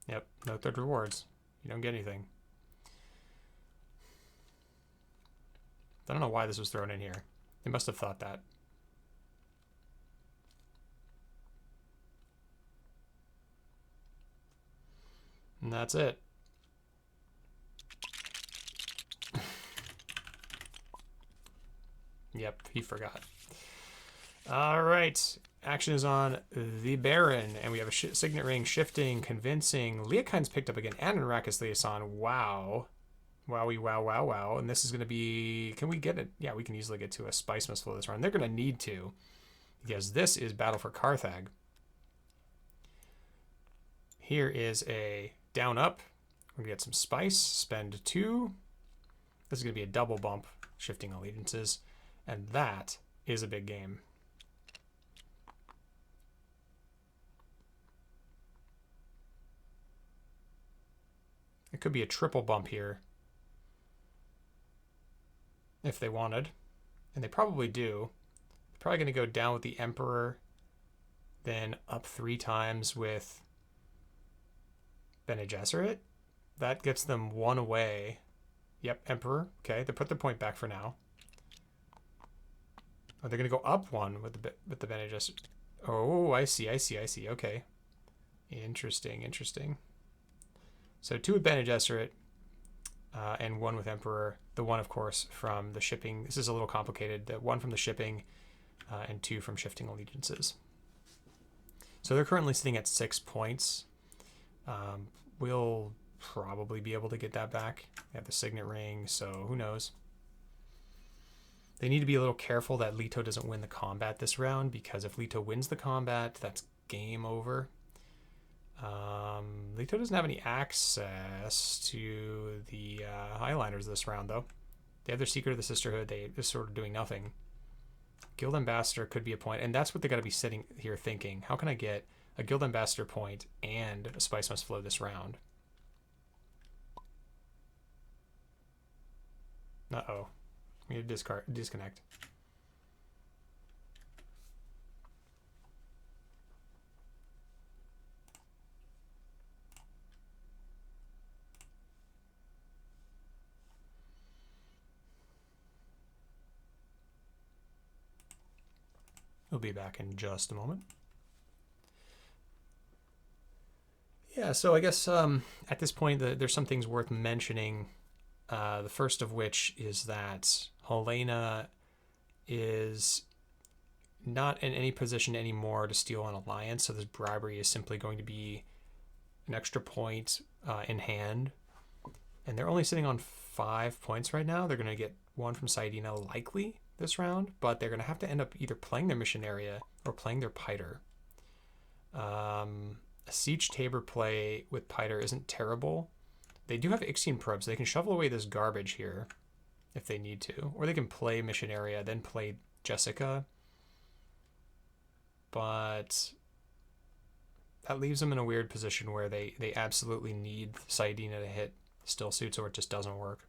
Yep, no third rewards. You don't get anything. I don't know why this was thrown in here. They must have thought that. And that's it. Yep, he forgot. All right. Action is on the Baron, and we have a Signet Ring, Shifting, Convincing. Leokine's picked up again, and an Arrakis Liaison. Wow. Wowie, wow, wow, wow. And this is going to be... Can we get it? Yeah, we can easily get to a Spice Must Flow this round. They're going to need to, because this is Battle for Carthag. Here is a down up. We're going to get some Spice, spend 2. This is going to be a double bump, Shifting Allegiances. And that is a big game. It could be a triple bump here if they wanted, and they probably do. They're probably going to go down with the Emperor, then up 3 times with Bene Gesserit. That gets them 1 away. Yep, Emperor. Okay, they put their point back for now. Oh, they're going to go up 1 with the Bene Gesserit. Oh, I see. Okay. Interesting. So 2 with Bene Gesserit, and 1 with Emperor. The 1, of course, from the shipping. This is a little complicated. The 1 from the shipping, and 2 from shifting allegiances. So they're currently sitting at 6 points. We'll probably be able to get that back. They have the Signet ring, so who knows. They need to be a little careful that Leto doesn't win the combat this round, because if Leto wins the combat, that's game over. Leto doesn't have any access to the Highliners this round, though. They have their Secret of the Sisterhood. They're just sort of doing nothing. Guild Ambassador could be a point, and that's what they got to be sitting here thinking. How can I get a Guild Ambassador point and a Spice Must Flow this round? Uh-oh. We need to disconnect. We'll be back in just a moment. Yeah, so I guess at this point there's some things worth mentioning. The first of which is that Helena is not in any position anymore to steal an alliance, so this bribery is simply going to be an extra point in hand. And they're only sitting on 5 points right now. They're going to get 1 from Saidina likely this round, but they're going to have to end up either playing their mission area or playing their Piter. A Siege Tabor play with Piter isn't terrible. They do have Ixion probes. They can shovel away this garbage here if they need to. Or they can play mission area, then play Jessica. But that leaves them in a weird position where they absolutely need Saidina to hit still suits, or it just doesn't work.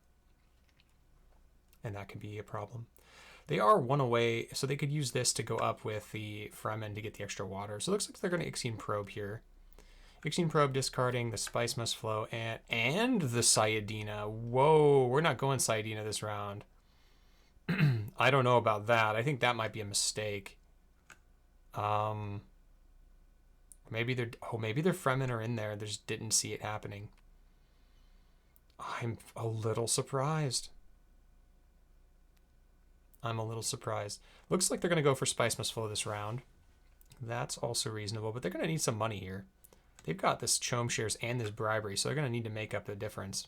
And that could be a problem. They are 1 away, so they could use this to go up with the Fremen to get the extra water. So it looks like they're going to Ixion probe here. Ixion probe discarding the Spice Must Flow and the Saidina. Whoa, we're not going Saidina this round. I don't know about that. I think that might be a mistake. Maybe their Fremen are in there. They just didn't see it happening. I'm a little surprised. Looks like they're going to go for Spice Must Flow this round. That's also reasonable, but they're going to need some money here. They've got this Chome shares and this bribery, so they're going to need to make up the difference.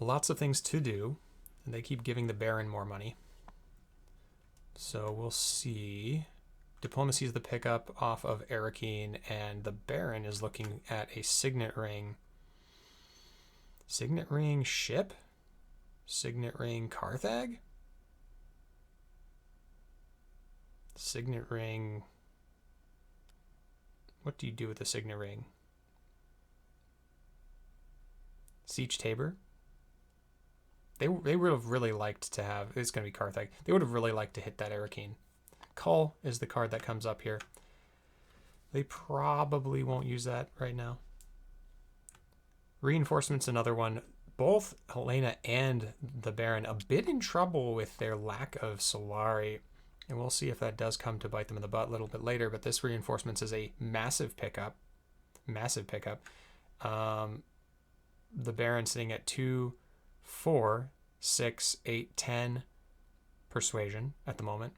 Lots of things to do, and they keep giving the Baron more money. So we'll see. Diplomacy is the pickup off of Arakeen, and the Baron is looking at a Signet ring. Signet ring ship? Signet ring Carthag? Signet ring. What do you do with the Signet ring? Siege Tabor. They would have really liked to have. It's going to be Carthag. They would have really liked to hit that Arakeen. Cull is the card that comes up here. They probably won't use that right now. Reinforcements, another one. Both Helena and the Baron a bit in trouble with their lack of Solari. And we'll see if that does come to bite them in the butt a little bit later. But this reinforcements is a massive pickup. Massive pickup. The Baron sitting at 2, 4, 6, 8, 10 persuasion at the moment.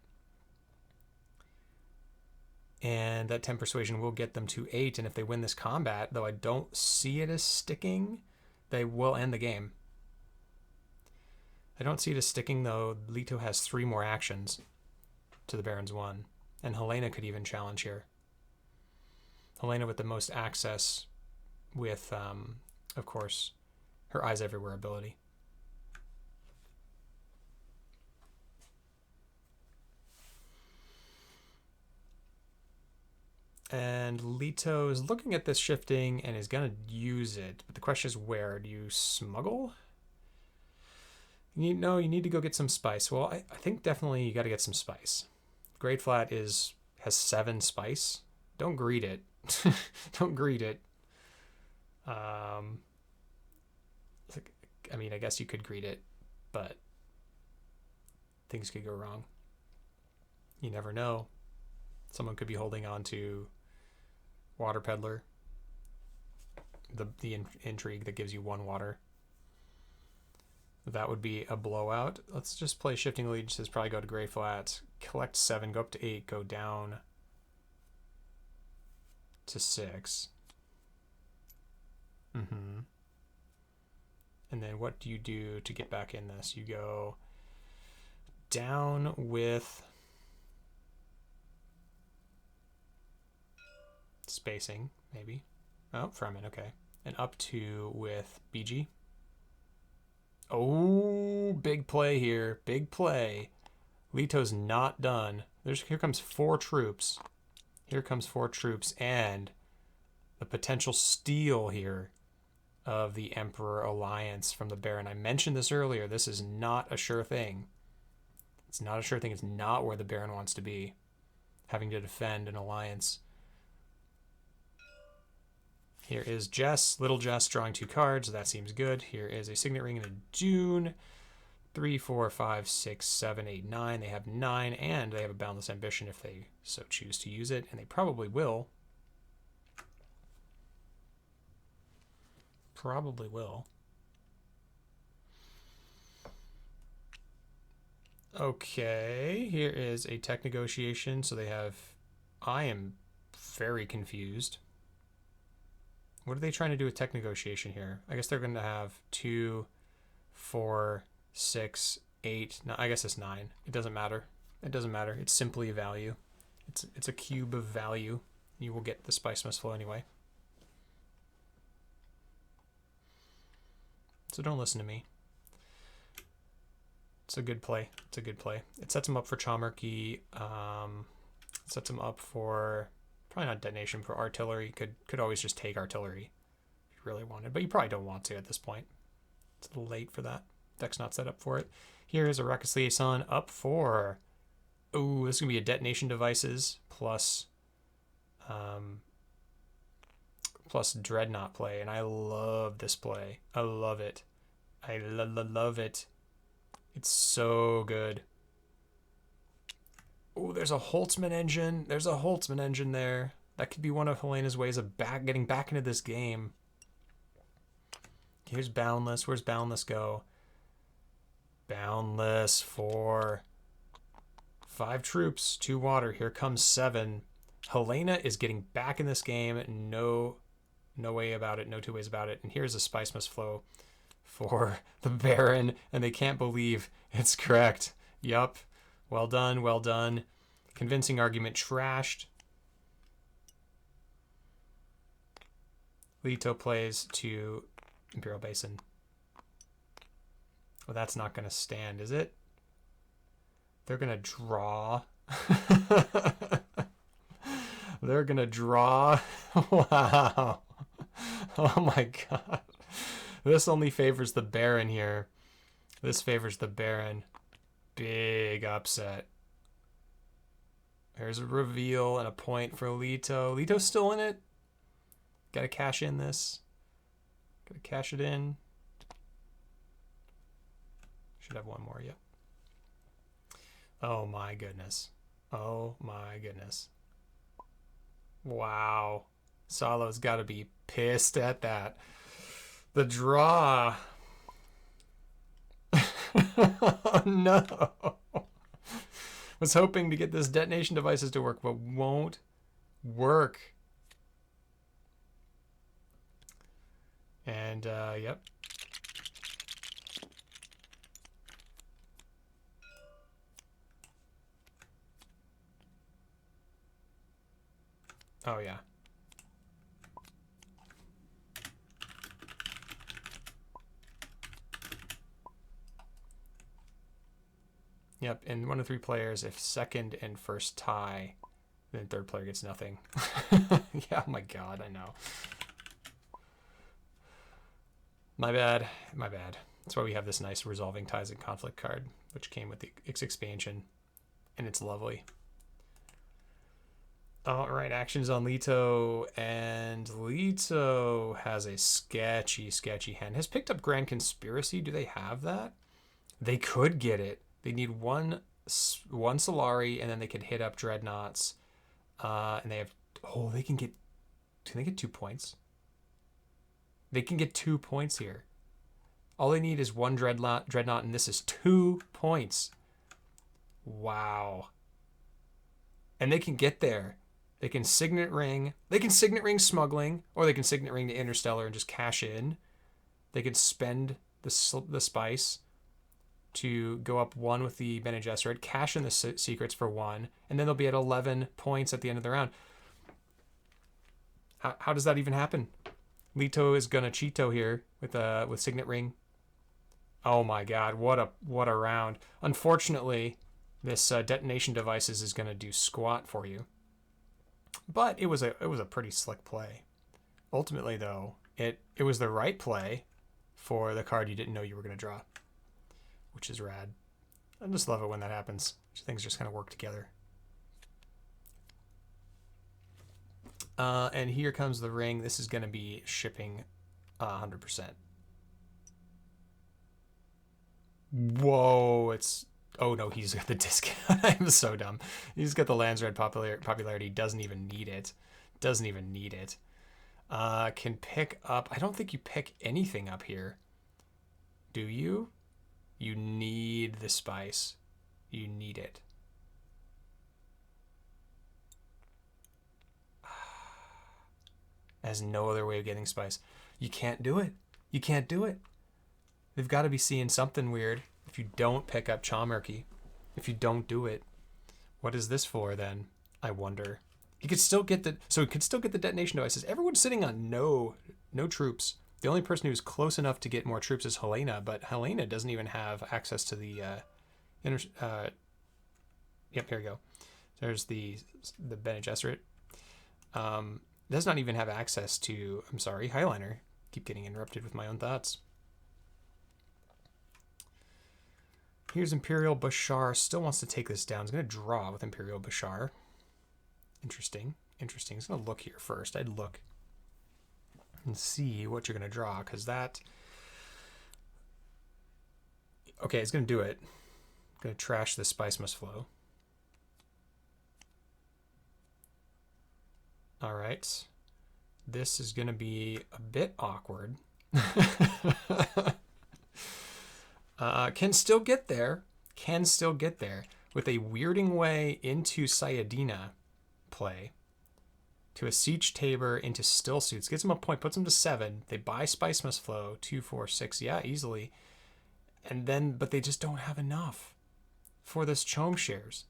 And that 10 persuasion will get them to 8. And if they win this combat, though I don't see it as sticking, they will end the game. I don't see it as sticking, though. Leto has 3 more actions to the Baron's 1. And Helena could even challenge here. Helena with the most access with, of course, her Eyes Everywhere ability. And Leto is looking at this shifting and is going to use it. But the question is where? Do you smuggle? No, you need to go get some spice. Well, I think definitely you got to get some spice. Grade Flat has 7 spice. Don't greed it. Don't greed it. I mean, I guess you could greed it, but things could go wrong. You never know. Someone could be holding on to Water Peddler, the intrigue that gives you 1 water. That would be a blowout. Let's just play Shifting Allegiances, probably go to Grey Flat, collect 7, go up to 8, go down to 6. And then what do you do to get back in this? You go down with spacing, maybe. Oh, Fremen, okay. And up to with BG. Oh, big play here. Big play. Leto's not done. Here comes 4 troops. Here comes 4 troops and the potential steal here of the Emperor Alliance from the Baron. I mentioned this earlier. This is not a sure thing. It's not a sure thing. It's not where the Baron wants to be, having to defend an alliance. Here is Jess, Little Jess, drawing 2 cards. That seems good. Here is a Signet Ring and a Dune. 3, 4, 5, 6, 7, 8, 9. They have 9, and they have a Boundless Ambition if they so choose to use it, and they probably will. Probably will. Okay, here is a tech negotiation. So they have... I am very confused. What are they trying to do with tech negotiation here? I guess they're going to have 2, 4, 6, 8. No, I guess it's 9. It doesn't matter. It doesn't matter. It's simply a value. It's a cube of value. You will get the Spice Must Flow anyway. So don't listen to me. It's a good play. It's a good play. It sets him up for Chomurky. It sets him up for... Probably not detonation, for artillery. Could always just take artillery if you really wanted, but you probably don't want to at this point. It's a little late for that. Deck's not set up for it. Here is a Reckless Liaison up for... Oh, this is going to be a detonation devices plus Dreadnought play, and I love this play. I love it. I love it. It's so good. Oh, there's a Holtzman engine. There's a Holtzman engine there. That could be one of Helena's ways of getting back into this game. Here's Boundless. Where's Boundless go? Boundless for 5 troops, 2 water. Here comes 7. Helena is getting back in this game. No way about it. No 2 ways about it. And here's a Spice Must Flow for the Baron. And they can't believe it's correct. Yup. Well done, well done. Convincing argument trashed. Leto plays to Imperial Basin. Well, that's not going to stand, is it? They're going to draw. They're going to draw. Wow. Oh my god. This only favors the Baron here. This favors the Baron. Big upset. There's a reveal and a point for Leto. Leto's still in it. Gotta cash in this. Gotta cash it in. Should have one more, yep. Oh my goodness. Oh my goodness. Wow. Salo's gotta be pissed at that. The draw. No. Was hoping to get this detonation devices to work, but won't work. And yep. Oh yeah. Yep, and 1 of 3 players, if second and first tie, Then third player gets nothing. Yeah, oh my god, I know. My bad, my bad. That's why we have this nice Resolving Ties and Conflict card, which came with the X expansion, and it's lovely. All right, actions on Leto, and Leto has a sketchy hand. Has picked up Grand Conspiracy. Do they have that? They could get it. They need one Solari, and then they could hit up Dreadnoughts. And they have, oh, they can they get 2 points? They can get 2 points here. All they need is one Dreadnought, and this is 2 points. Wow. And they can get there. They can Signet Ring. They can Signet Ring Smuggling, or they can Signet Ring to Interstellar and just cash in. They could spend the spice to go up 1 with the Bene Gesserit, cash in the secrets for 1, and then they'll be at 11 points at the end of the round. How does that even happen? Leto is gonna Cheeto here with Signet Ring. Oh my god, what a round. Unfortunately, this detonation devices is gonna do squat for you. But it was a pretty slick play. Ultimately, though, it was the right play for the card you didn't know you were going to draw, which is rad. I just love it when that happens. Things just kind of work together. And here comes the ring. This is going to be shipping 100%. Whoa, it's... Oh no, he's got the discount. I'm so dumb. He's got the Lands Red popularity. Doesn't even need it. Doesn't even need it. Can pick up... I don't think you pick anything up here. Do you? You need the spice. You need it. There's no other way of getting spice. You can't do it. You can't do it. They've got to be seeing something weird. If you don't pick up Chomurky, if you don't do it, what is this for then? I wonder. He could still get the detonation devices. Everyone's sitting on no troops. The only person who's close enough to get more troops is Helena, but Helena doesn't even have access to the yep, here we go. There's the Bene Gesserit. Does not even have access to, I'm sorry, Highliner. Keep getting interrupted with my own thoughts. Here's Imperial Bashar. Still wants to take this down. He's going to draw with Imperial Bashar. Interesting. Interesting. He's going to look here first. I'd look and see what you're going to draw, because that... Okay, he's going to do it. Going to trash the Spice Must Flow. All right. This is going to be a bit awkward. Can still get there. Can still get there with a weirding way into Sayadina play. To a Siege Tabor into Still Suits. Gets him a point, puts him to 7. They buy Spice Must Flow. 2, 4, 6. Yeah, easily. And then, but they just don't have enough for this Chome shares.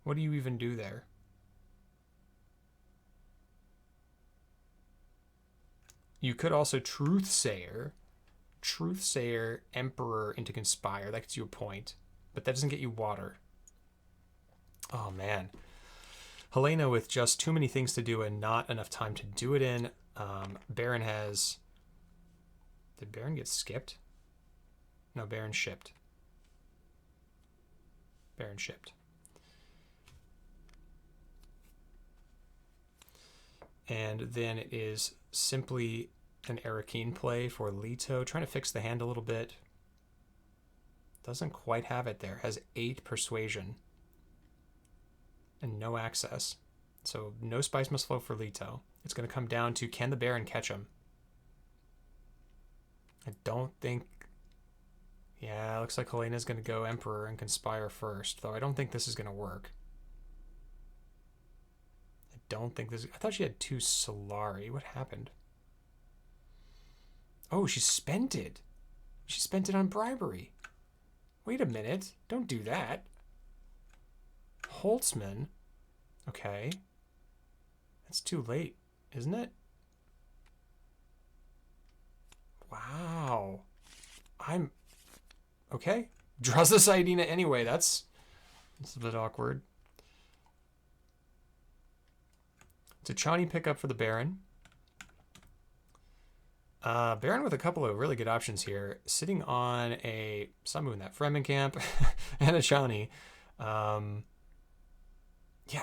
What do you even do there? You could also Truthsayer, Emperor into Conspire. That gets you a point, but that doesn't get you water. Oh, man. Helena with just too many things to do and not enough time to do it in. Baron has... Did Baron get skipped? No, Baron shipped. Baron shipped. And then it is simply an Arakeen play for Leto, trying to fix the hand a little bit. Doesn't quite have it there. Has 8 persuasion and no access. So no Spice Must Flow for Leto. It's going to come down to, can the Baron catch him? I don't think... Yeah, looks like Helena's going to go Emperor and Conspire first, though I don't think this is going to work. I don't think this... I thought she had 2 Solari. What happened? Oh, she spent it. She spent it on bribery. Wait a minute. Don't do that. Holtzman. Okay. That's too late, isn't it? Wow. I'm... Okay. Draws the Sayadina anyway. That's a bit awkward. It's a Chani pickup for the Baron. Baron with a couple of really good options here. Sitting on a Sun Moon, that Fremen camp, and a Chani. Yeah,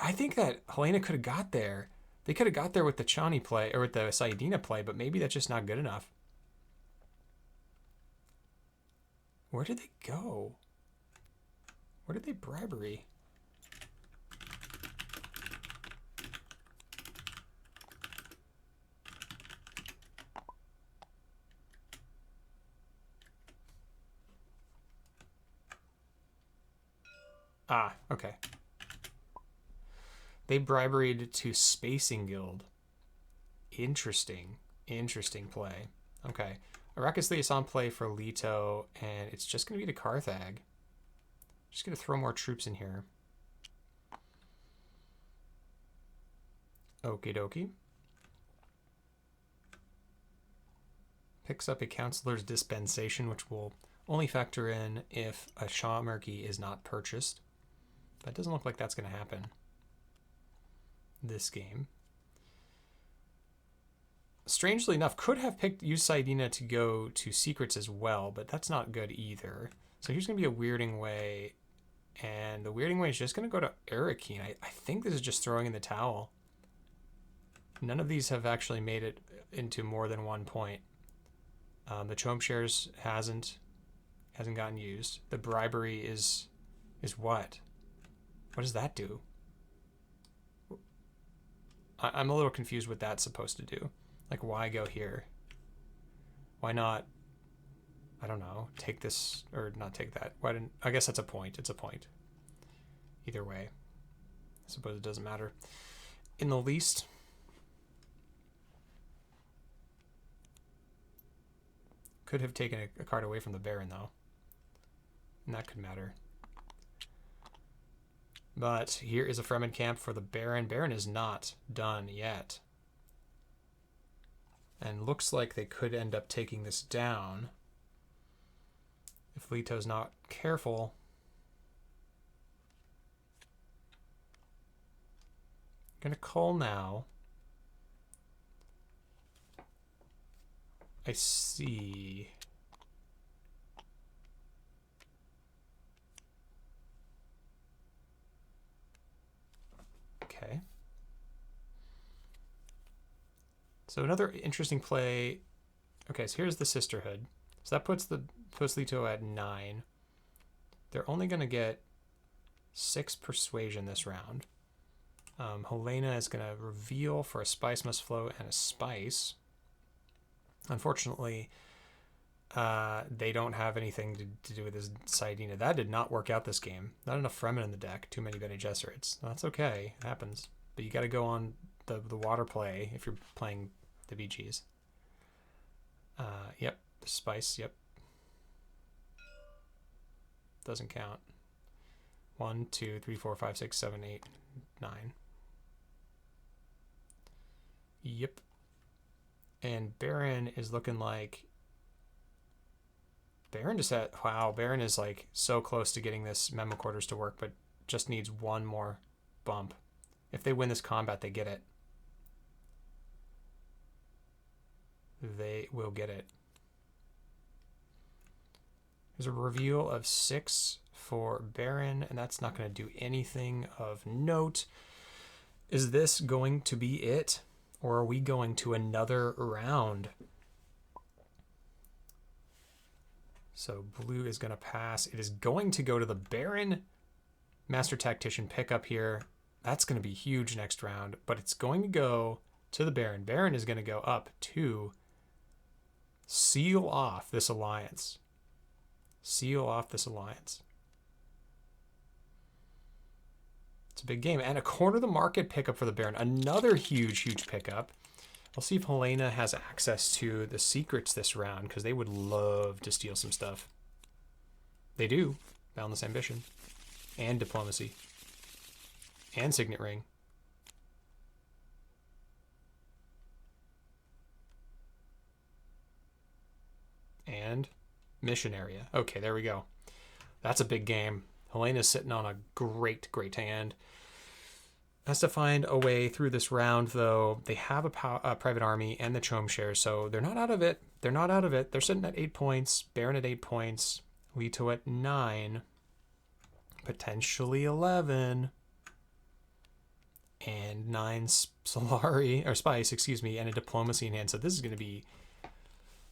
I think that Helena could have got there. They could have got there with the Chani play, or with the Saidina play, but maybe that's just not good enough. Where did they go? Where did they bribery? Ah, okay. They briberied to Spacing Guild. Interesting. Interesting play. Okay. Arrakis is on play for Leto, and it's just going to be to Carthag. Just going to throw more troops in here. Okie dokie. Picks up a Counselor's Dispensation, which will only factor in if a Shah Murky is not purchased. That doesn't look like that's going to happen this game. Strangely enough, could have used Saidina to go to Secrets as well, but that's not good either. So here's going to be a Weirding Way, and the Weirding Way is just going to go to Arakeen. I think this is just throwing in the towel. None of these have actually made it into more than 1 point. The Chomp Shares hasn't gotten used. The bribery is what? What does that do? I'm a little confused what that's supposed to do. Like, why go here? Why not, I don't know, take this, or not take that? Why didn't, I guess that's a point. It's a point. Either way. I suppose it doesn't matter. In the least, could have taken a card away from the Baron, though. And that could matter. But here is a Fremen camp for the Baron. Baron is not done yet. And looks like they could end up taking this down if Leto's not careful. Gonna call now. I see. Okay. So another interesting play. Okay, so here's the Sisterhood. So that puts Leto at 9. They're only going to get 6 persuasion this round. Helena is going to reveal for a Spice Must Flow and a Spice. Unfortunately, they don't have anything to do with this Saidina. That did not work out this game. Not enough Fremen in the deck. Too many Bene Gesserits. That's okay. It happens. But you got to go on the water play if you're playing the VGs. Yep. The Spice. Yep. Doesn't count. 1, 2, 3, 4, 5, 6, 7, 8, 9. Yep. And Baron is looking like... Baron just had... Wow, Baron is like so close to getting this Memo Quarters to work, but just needs one more bump. If they win this combat, they get it. They will get it. There's a reveal of 6 for Baron, and that's not going to do anything of note. Is this going to be it? Or are we going to another round? So blue is going to pass. It is going to go to the Baron. Master Tactician pickup here. That's going to be huge next round, but it's going to go to the Baron. Baron is going to go up to seal off this alliance. Seal off this alliance. It's a big game. And a corner of the market pickup for the Baron. Another huge, huge pickup. I'll see if Helena has access to the secrets this round, because they would love to steal some stuff. They do. Boundless Ambition. And Diplomacy. And Signet Ring. And Mission Area. Okay, there we go. That's a big game. Helena's sitting on a great, great hand. Has to find a way through this round, though. They have a private army and the Chom share, so they're not out of it. They're not out of it. They're sitting at 8 points, Baron at 8 points, Leto at 9, potentially 11, and 9 Solari, or Spice, excuse me, and a Diplomacy in hand. So this is going to be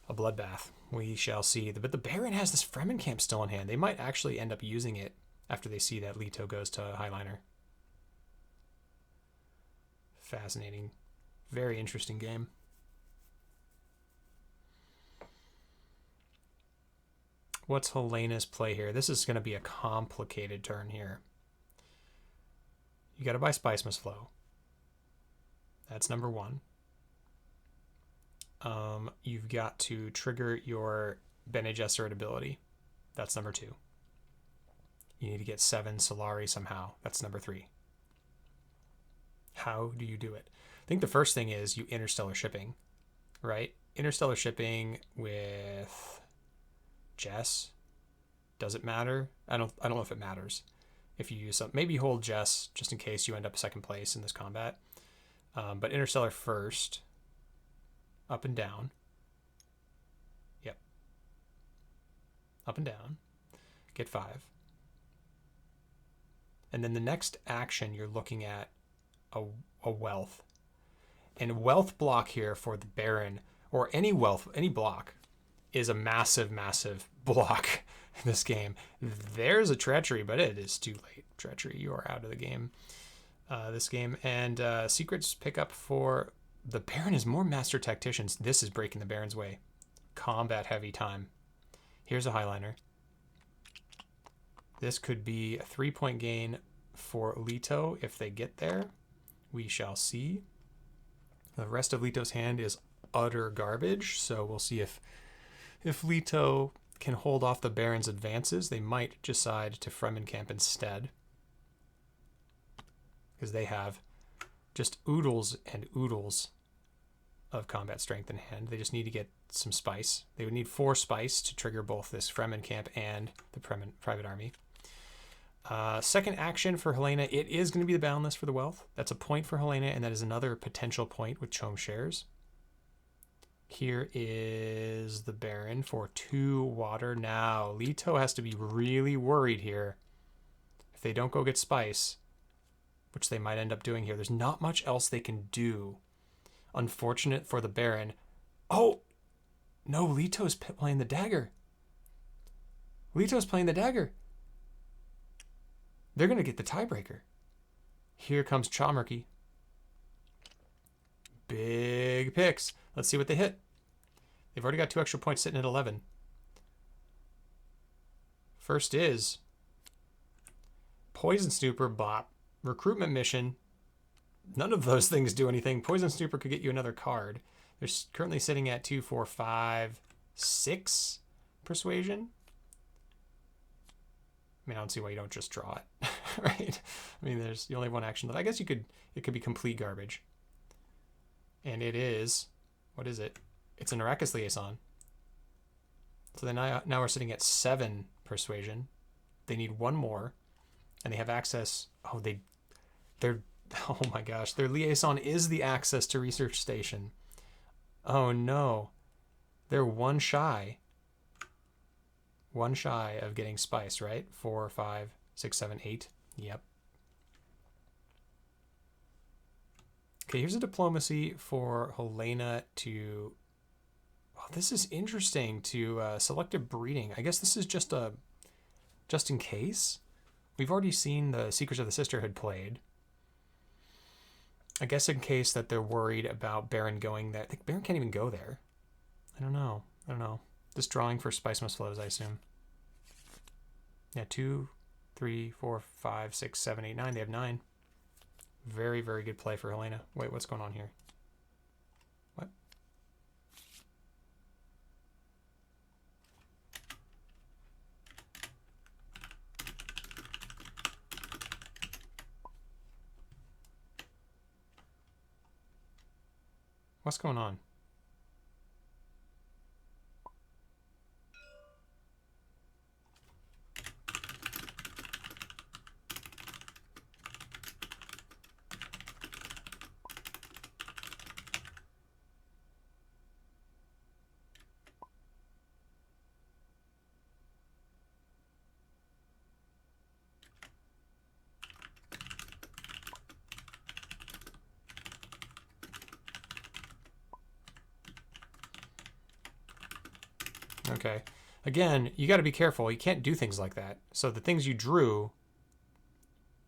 a bloodbath. We shall see. But the Baron has this Fremen camp still in hand. They might actually end up using it after they see that Leto goes to Highliner. Fascinating. Very interesting game. What's Helena's play here? This is going to be a complicated turn here. You got to buy Spice Must Flow. That's number 1. You've got to trigger your Bene Gesserit ability. That's number 2. You need to get 7 Solari somehow. That's number 3. How do you do it? I think the first thing is you interstellar shipping, right? Interstellar shipping with Jess. Does it matter? I don't know if it matters. If you use some, maybe hold Jess just in case you end up 2nd place in this combat. But interstellar first. Up and down. Yep. Up and down. Get 5. And then the next action you're looking at a wealth. And a wealth block here for the Baron, or any wealth, any block, is a massive, massive block in this game. There's a treachery, but it is too late. Treachery, you are out of the game. This game. And secrets pick up for the Baron is more master tacticians. This is breaking the Baron's way. Combat heavy time. Here's a Highliner. This could be a 3-point gain for Leto if they get there. We shall see. The rest of Leto's hand is utter garbage, so we'll see if Leto can hold off the Baron's advances. They might decide to Fremen camp instead, because they have just oodles and oodles of combat strength in hand. They just need to get some spice. They would need 4 spice to trigger both this Fremen camp and the private army. Second action for Helena, it is going to be the Boundless for the wealth. That's a point for Helena, and that is another potential point with Chom shares. Here is the Baron for 2 water. Now, Leto has to be really worried here. If they don't go get spice, which they might end up doing here, there's not much else they can do. Unfortunate for the Baron. Oh! No, Leto's playing the dagger. Leto's playing the dagger. They're going to get the tiebreaker. Here comes Chomurky. Big picks. Let's see what they hit. They've already got 2 extra points sitting at 11. First is Poison Snooper, bop. Recruitment mission. None of those things do anything. Poison Snooper could get you another card. They're currently sitting at 2, 4, 5, 6 persuasion. I mean, I don't see why you don't just draw it, right? I mean, there's the only one action. I guess it could be complete garbage. And it is, what is it? It's an Arrakis Liaison. So then now we're sitting at 7 persuasion. They need 1 more, and they have access. Oh, they're, oh my gosh, their liaison is the access to research station. Oh no, they're 1 shy. 1 shy of getting spice, right? 4, 5, 6, 7, 8. Yep. Okay, here's a diplomacy for Helena to... Oh, this is interesting, to selective breeding. I guess this is just in case. We've already seen the Secrets of the Sisterhood played. I guess in case that they're worried about Baron going there. I think Baron can't even go there. I don't know. Just drawing for Spice Must Flows, I assume. Yeah, 2, 3, 4, 5, 6, 7, 8, 9. They have 9. Very, very good play for Helena. Wait, what's going on here? What? What's going on? Okay. Again, you got to be careful. You can't do things like that. So the things you drew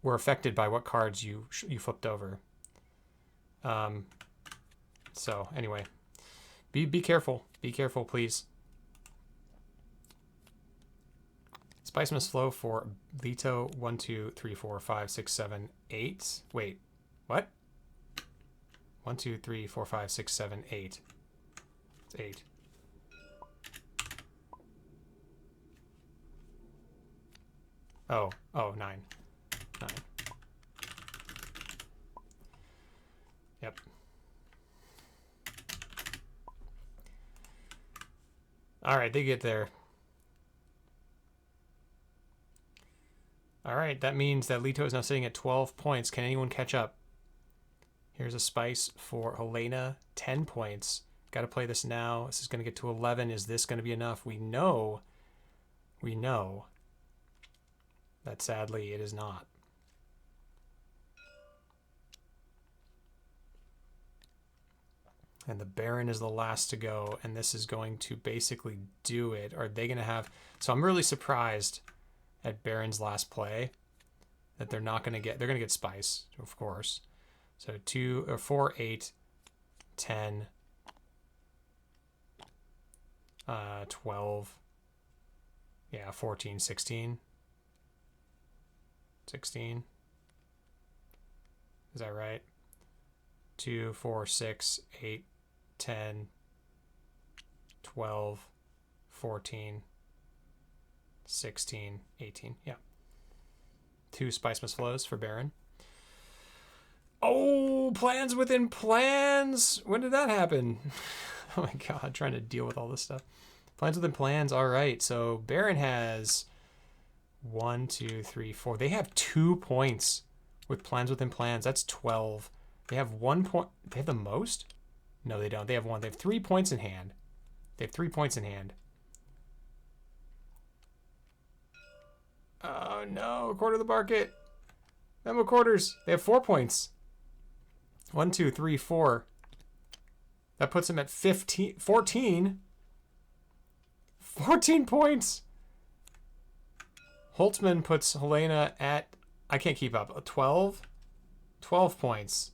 were affected by what cards you flipped over. So anyway, be careful. Be careful, please. Spice must flow for Leto 1, 2, 3, 4, 5, 6, 7, 8. Wait, what? 1, 2, 3, 4, 5, 6, 7, 8. It's 8. Oh, 9. 9. Yep. All right, they get there. All right, that means that Leto is now sitting at 12 points. Can anyone catch up? Here's a spice for Helena, 10 points. Got to play this now. This is going to get to 11. Is this going to be enough? We know that sadly it is not. And the Baron is the last to go, and this is going to basically do it. Are they going to have... So I'm really surprised at Baron's last play that they're not going to get... They're going to get Spice, of course. So 2 or 4, 8, 10, 12, yeah, 14, 16. 16. Is that right? 2, 4, 6, 8, 10, 12, 14, 16, 18. Yeah. 2 Spice Must Flows for Baron. Oh, plans within plans. When did that happen? Oh my God, trying to deal with all this stuff. Plans within plans. All right. So Baron has 1, 2, 3, 4. They have 2 points with plans within plans. That's 12. They have 1 point. They have the most? No, they don't. They have 1. They have 3 points in hand. They have 3 points in hand. Oh no, quarter of the market. Memo quarters. They have 4 points. 1, 2, 3, 4. That puts them at 15, 14. 14 points. Holtzman puts Helena at, I can't keep up, 12? 12 points.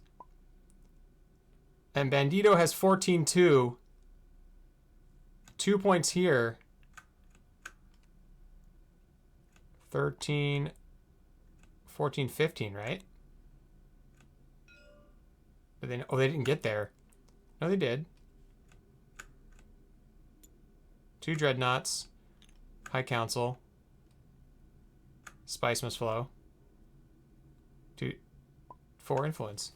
And Bandito has 14, too. 2 points here. 13, 14, 15, right? But then, oh, they didn't get there. No, they did. 2 Dreadnoughts. High Council. Spice Must Flow. 2, 4 Influence.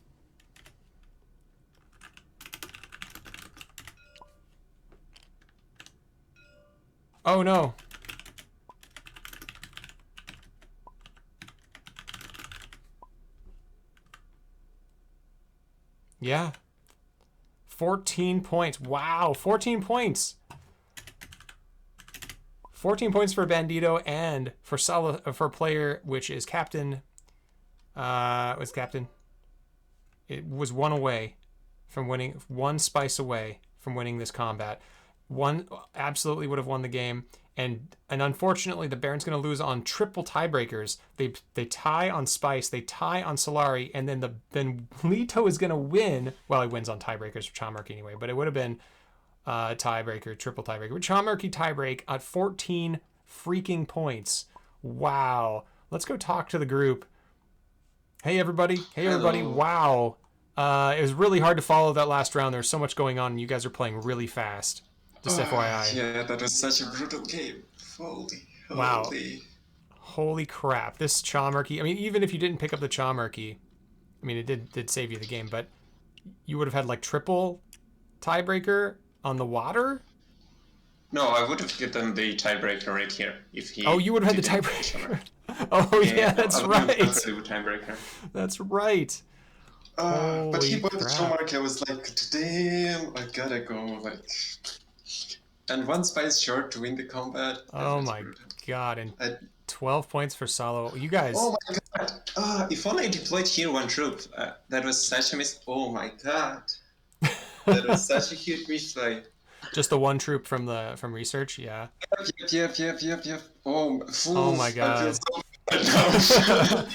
Oh no. Yeah. 14 points. Wow, 14 points. 14 points for Bandito and for Salo, for player, which is Captain. Was Captain? It was 1 away from winning, 1 spice away from winning this combat. 1 absolutely would have won the game, and unfortunately the Baron's going to lose on triple tiebreakers. They tie on Spice, they tie on Solari, and then Leto is going to win. Well, he wins on tiebreakers for Chamark anyway, but it would have been tiebreaker, triple tiebreaker. Chamarky tiebreak at 14 freaking points. Wow. Let's go talk to the group. Hey everybody. Hey everybody. Hello. Wow. It was really hard to follow that last round. There's so much going on, and you guys are playing really fast. Just FYI. Yeah, that was such a brutal game. Holy. Wow. Holy crap. This Chamarky, I mean, even if you didn't pick up the Chamarky, I mean, it did save you the game, but you would have had like triple tiebreaker on the water? No, I would have given the tiebreaker right here if he. Oh, you would have had the didn't tiebreaker. Oh, yeah, that's I would right. have the tiebreaker. That's right. But he Holy bought the crap. Chamark. I was like, damn, I gotta go. Like, and 1 spice short to win the combat. Oh my God. And I, 12 points for Salo. You guys. oh my god. If only I deployed here 1 troop. That was such a miss. Oh my god. That was such a huge misplay. Just the one troop from research. Yeah. Yep. Oh, Oh my I feel god. so bad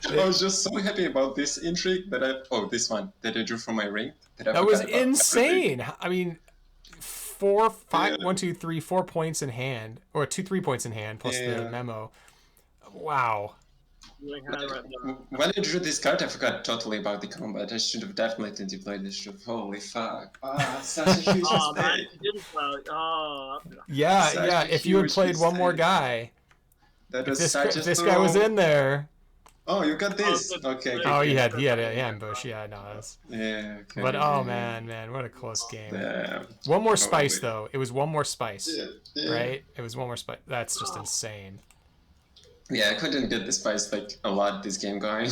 now. I was just so happy about this intrigue that this one that I drew from my ring that I That was forgot about everything. insane. I mean, four, Yeah, five, 4 points in hand, or 3 points in hand plus the yeah. memo. Wow. Doing hand right now. When I drew this card, I forgot totally about the combat. I should have definitely deployed this troop. Holy fuck. Such a huge Oh man, mistake. you didn't play. Oh, Yeah, Such yeah. a If you had huge played one more mistake. guy, That if was such a this guy was throw. in there. Oh, you got this. good. Okay, good. Oh, he good. had an ambush. Yeah, no. Yeah, okay. But oh man, what a close game. Damn. One more spice Totally. though. It was one more spice, Yeah. right? It was one more spice. That's just insane. Yeah, I couldn't get the spice like a lot this game going.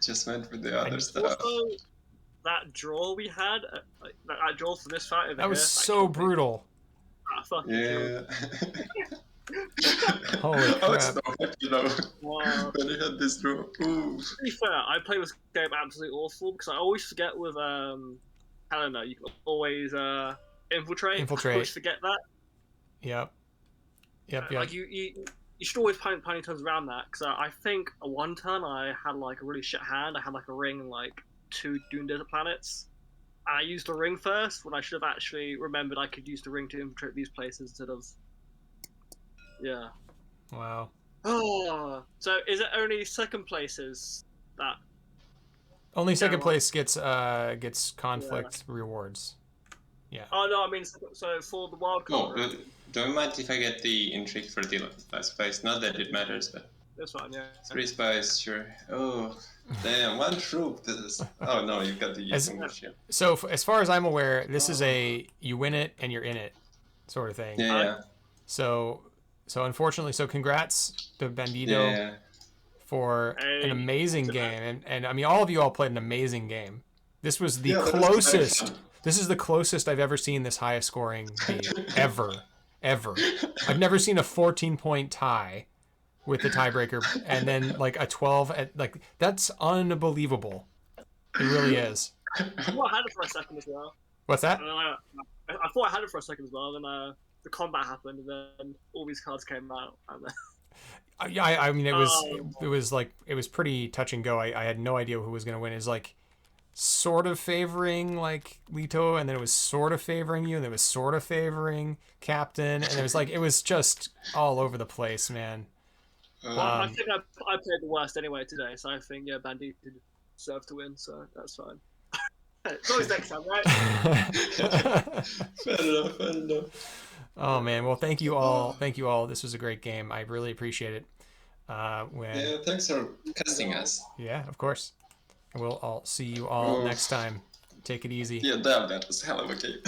Just went for the other stuff. Also, that draw we had, that draw for this fight over That was here, so brutal. fucking Yeah. Holy I was crap. so happy though Wow. when I had this draw. Ooh. To be fair, I play this game absolutely awful because I always forget with Helena, you can always infiltrate. I always forget that. Yep. Like you should always plan turns around that because I think one turn I had like a really shit hand. I had like a ring and like 2 Dune Desert planets. And I used the ring first when I should have actually remembered I could use the ring to infiltrate these places instead of. Yeah. Wow. Oh, so is it only second places that? Only second well. place gets conflict rewards. Yeah. Oh no, I mean so for the wild Oh, card. don't you mind if I get the intrigue for the last place? Not that it matters, but That's fine, yeah. 3 spice, sure. Oh, damn, one troop. This is. Oh no, you've got the As- English, yeah. So as far as I'm aware, this is a you win it and you're in it sort of thing. Yeah, So unfortunately, congrats to Bandito yeah. for Hey. an amazing game, and I mean all of you all played an amazing game. This was the Yeah, that was closest. very fun. This is the closest I've ever seen this highest scoring be ever. I've never seen a 14-point tie with the tiebreaker and then like a 12 at like that's unbelievable. It really is. I thought I had it for a second as well. What's that? And then I thought I had it for a second as well. Then the combat happened, and then all these cards came out. And then... Yeah, I mean it was pretty touch and go. I had no idea who was gonna win. It's like sort of favoring like Leto, and then it was sort of favoring you, and then it was sort of favoring Captain, and it was just all over the place, man. I think I played the worst anyway today, so I think Bandito deserved to win, so that's fine. It's always next time, right? Fair enough. Oh man, well thank you all. This was a great game. I really appreciate it. Yeah, thanks for casting us. Yeah, of course. We'll all see you all next time. Take it easy. Yeah, damn, that was hell of a game.